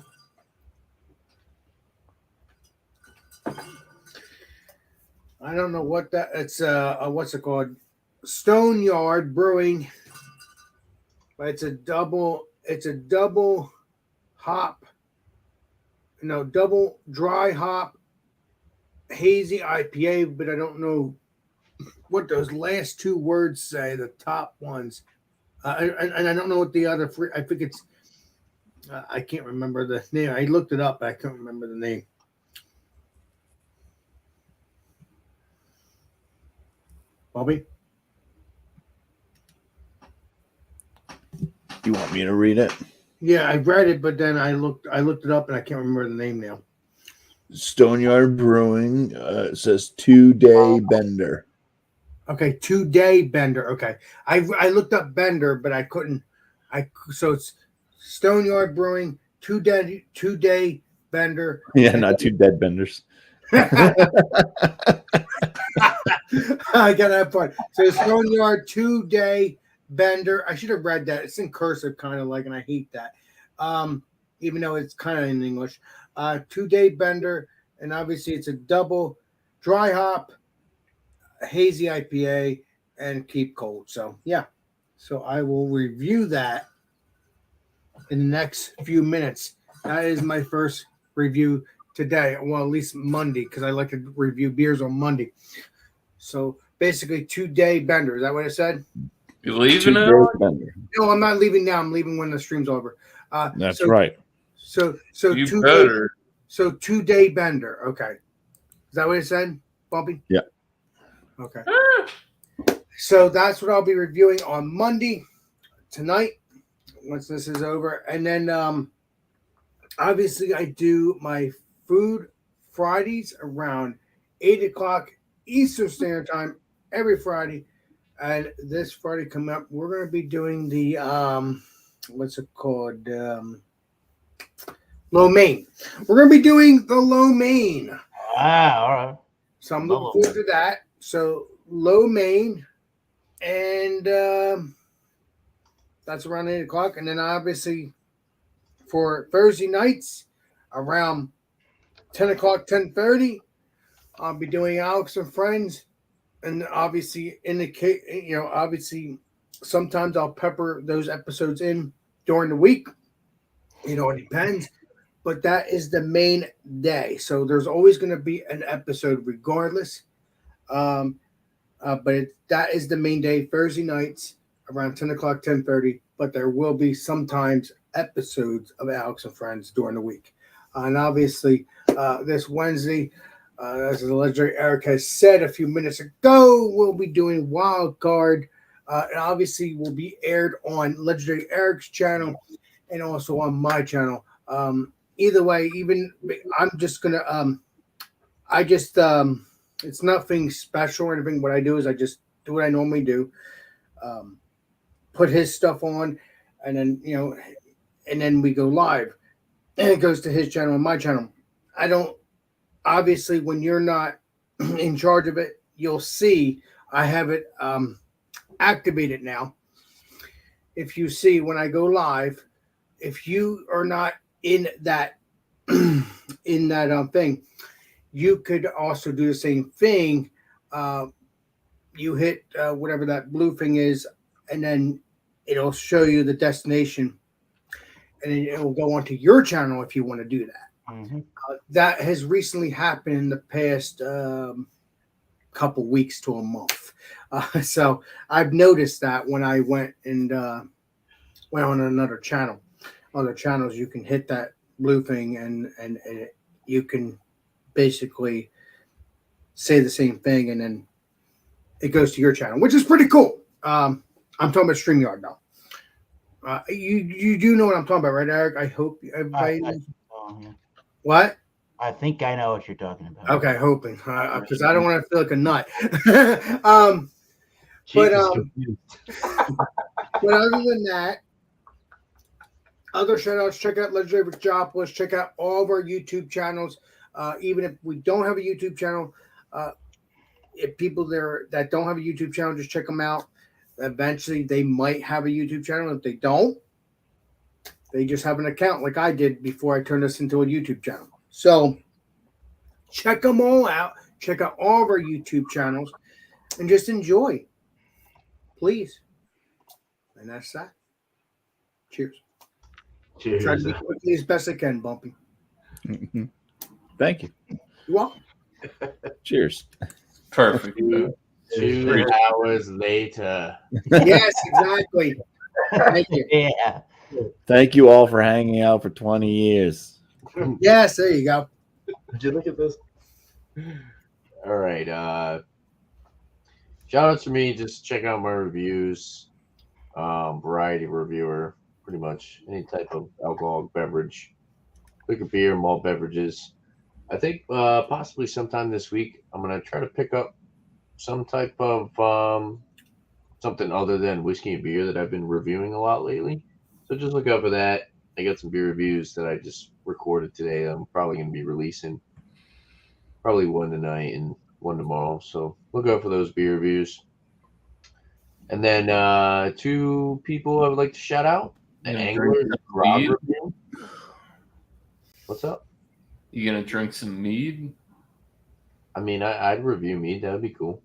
I don't know what that it's what's it called? Stone Yard Brewing. But it's a double hop. No, double dry hop hazy IPA, but I don't know what those last two words say, the top ones. And I don't know what the other three, I think it's, I can't remember the name. I looked it up, but I can't remember the name. Bobby? You want me to read it? Yeah, I read it, but then I looked it up and I can't remember the name now. Stoneyard Brewing says 2-day bender. Okay, 2-day bender. Okay, I looked up bender, but I couldn't. So it's Stoneyard Brewing 2-day bender. Yeah, not 2 dead benders. I got that part. So Stoneyard 2-day bender. I should have read that. It's in cursive, kind of like, and I hate that. Even though it's kind of in English. 2-day bender, and obviously it's a double dry hop, hazy IPA, and keep cold. So yeah. So I will review that in the next few minutes. That is my first review today. Well, at least Monday, because I like to review beers on Monday. So basically 2-day bender. Is that what I said? You leaving 2-day now? bender. No, I'm not leaving now. I'm leaving when the stream's over. That's right. So You 2 better. So 2-day bender. Okay. Is that what it said, Bumpy? Yeah. Okay. So that's what I'll be reviewing on Monday tonight once this is over. And then obviously I do my food Fridays around 8 o'clock Eastern Standard Time every Friday. And this Friday coming up, we're going to be doing the what's it called? Lo mein. We're going to be doing the lo mein. Ah, all right. So I'm looking forward to that. So lo mein, and that's around 8 o'clock. And then obviously for Thursday nights around 10 o'clock, 10:30, I'll be doing Alex and Friends. And obviously indicate, obviously sometimes I'll pepper those episodes in during the week. It depends. But that is the main day. So there's always going to be an episode regardless. But that is the main day, Thursday nights around 10 o'clock, 10:30. But there will be sometimes episodes of Alex and Friends during the week. And obviously this Wednesday, as the legendary Eric has said a few minutes ago, we'll be doing Wild Card. And obviously will be aired on legendary Eric's channel and also on my channel. Either way, even I'm just gonna it's nothing special or anything. What I do is I just do what I normally do. Put his stuff on, and then and then we go live. And it goes to his channel and my channel. I don't obviously when you're not in charge of it, you'll see I have it activated now. If you see when I go live, if you are not in that thing, you could also do the same thing. You hit whatever that blue thing is, and then it'll show you the destination, and then it will go onto your channel if you want to do that. Mm-hmm. That has recently happened in the past couple weeks to a month. So I've noticed that when I went and went on another channel. Other channels, you can hit that blue thing and you can basically say the same thing, and then it goes to your channel, which is pretty cool. I'm talking about StreamYard now. You do know what I'm talking about, right, Eric? I hope everybody. Yeah. What? I think I know what you're talking about. Okay, hoping because I don't want to feel like a nut. Chief But is confused. but other than that, other shout outs, check out Legendary Jopless, check out all of our YouTube channels. Even if we don't have a YouTube channel, if people there that don't have a YouTube channel, just check them out. Eventually, they might have a YouTube channel. If they don't, they just have an account like I did before I turned this into a YouTube channel. So check them all out. Check out all of our YouTube channels and just enjoy. Please. And that's that. Cheers. Cheers. Try to be quickly as best I can, Bumpy. Thank you. You welcome. Cheers. Perfect. 2 hours later. Yes, exactly. Thank you. Yeah. Thank you all for hanging out for 20 years. Yes, there you go. Did you look at this? All right. Shout outs to me. Just check out my reviews. Variety reviewer. pretty much any type of alcoholic beverage, liquor, beer, malt beverages. I think possibly sometime this week I'm gonna try to pick up some type of something other than whiskey and beer that I've been reviewing a lot lately. So just look out for that. I got some beer reviews that I just recorded today. I'm probably gonna be releasing probably one tonight and one tomorrow. So look out for those beer reviews. And then two people I would like to shout out. The You gonna Angler drink some Grog mead? review. What's up? You gonna drink some mead? I mean, I'd review mead. That would be cool.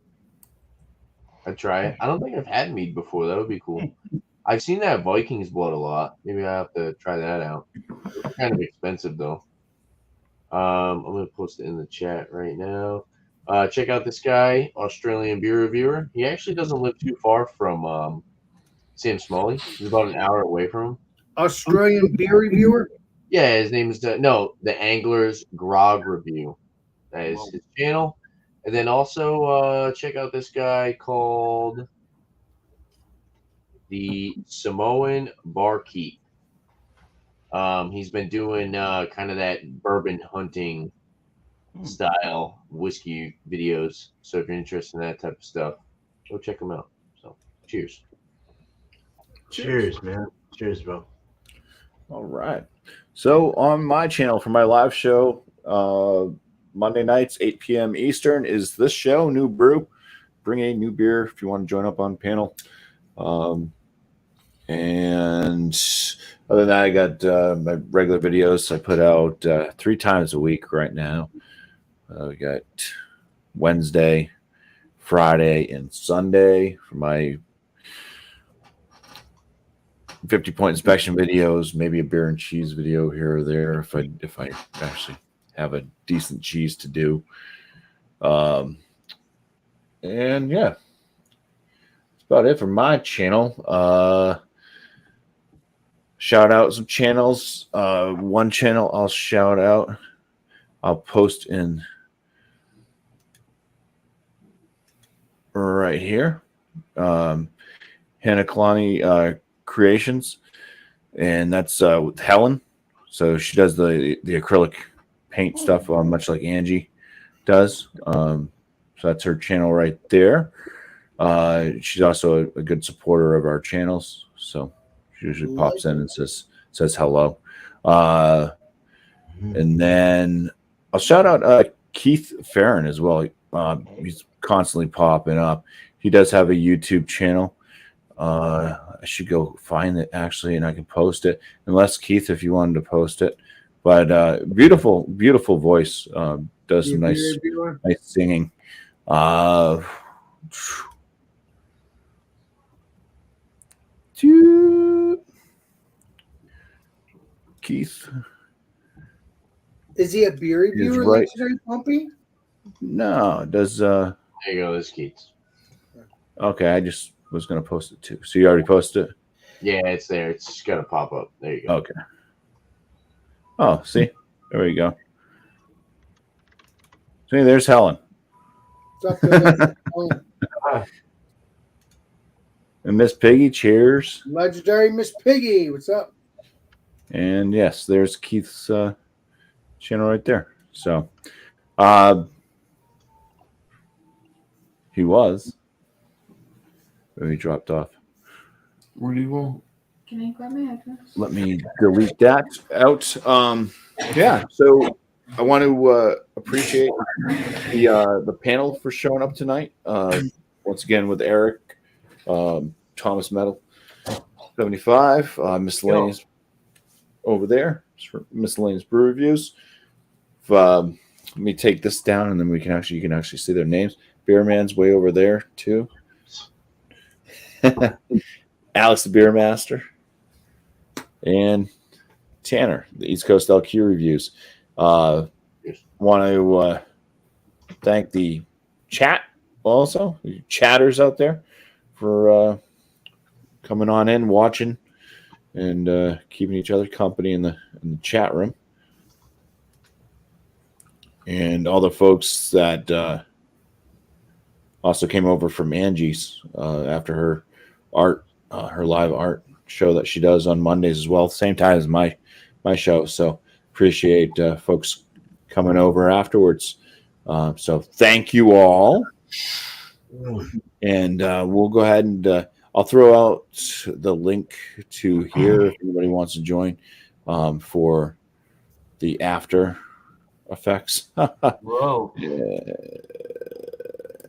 I'd try it. I don't think I've had mead before. That would be cool. I've seen that Vikings blood a lot. Maybe I have to try that out. It's kind of expensive though. I'm gonna post it in the chat right now. Check out this guy, Australian beer reviewer. He actually doesn't live too far from Sam Smalley. He's about an hour away from him. Australian beer reviewer. Yeah, his name is the Angler's Grog Review. That is his channel. And then also check out this guy called the Samoan Barkeep. He's been doing kind of that bourbon hunting style whiskey videos. So if you're interested in that type of stuff, go check him out. So cheers. Cheers, man. Cheers, bro. All right. So on my channel for my live show, Monday nights, 8 p.m. Eastern, is this show, New Brew. Bring a new beer if you want to join up on panel. And other than that, I got my regular videos I put out 3 times a week right now. We got Wednesday, Friday, and Sunday for my 50-point inspection videos, maybe a beer and cheese video here or there if I actually have a decent cheese to do. And yeah, that's about it for my channel. Shout out some channels. One channel I'll shout out. I'll post in right here. Hannah Kalani Creations, and that's with Helen. So she does the acrylic paint stuff, much like Angie does. So that's her channel right there. She's also a good supporter of our channels, so she usually pops in and says hello. And then I'll shout out Keith Farron as well. He's constantly popping up. He does have a YouTube channel. I should go find it actually, and I can post it. Unless Keith, if you wanted to post it, but beautiful voice. Does some nice singing. Keith. Is he a beer reviewer? Right. Legendary BuMpy? No, does There you go, this Keats. okay, I just was gonna post it too. So you already posted it? Yeah, it's there. It's just gotta pop up. There you go. Okay. Oh, see? There we go. See, there's Helen. What's up, And Miss Piggy, cheers. Legendary Miss Piggy, what's up? And yes, there's Keith's channel right there. So he was. But he dropped off. What do you want? Can I grab my headphones? Let me delete that out. Yeah, so I want to appreciate the panel for showing up tonight. Once again with Eric, Thomas Metal 75, miscellaneous over there for miscellaneous brew reviews. Let me take this down, and then you can actually see their names. Beerman's way over there too. Alex the Beer Master, and Tanner, the East Coast LQ reviews. Want to thank the chat also, the chatters out there for coming on in, watching, and keeping each other company in the chat room. And all the folks that also came over from Angie's after her live art show that she does on Mondays as well, same time as my show. So appreciate folks coming over afterwards. So thank you all, and we'll go ahead and I'll throw out the link to here if anybody wants to join for the after effects. Whoa.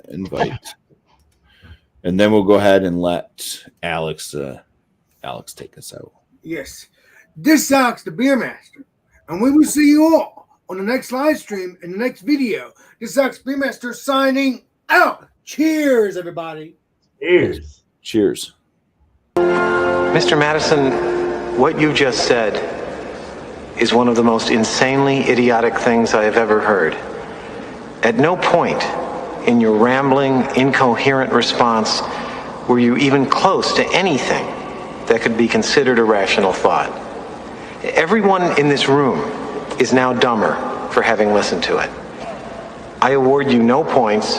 Invite, and then we'll go ahead and let Alex take us out. Yes. This sucks the Beer Master. And we will see you all on the next live stream in the next video. This sucks Beer Master signing out. Cheers, everybody. Cheers. Mr. Madison, what you just said is one of the most insanely idiotic things I have ever heard. At no point in your rambling, incoherent response were you even close to anything that could be considered a rational thought. Everyone in this room is now dumber for having listened to it. I award you no points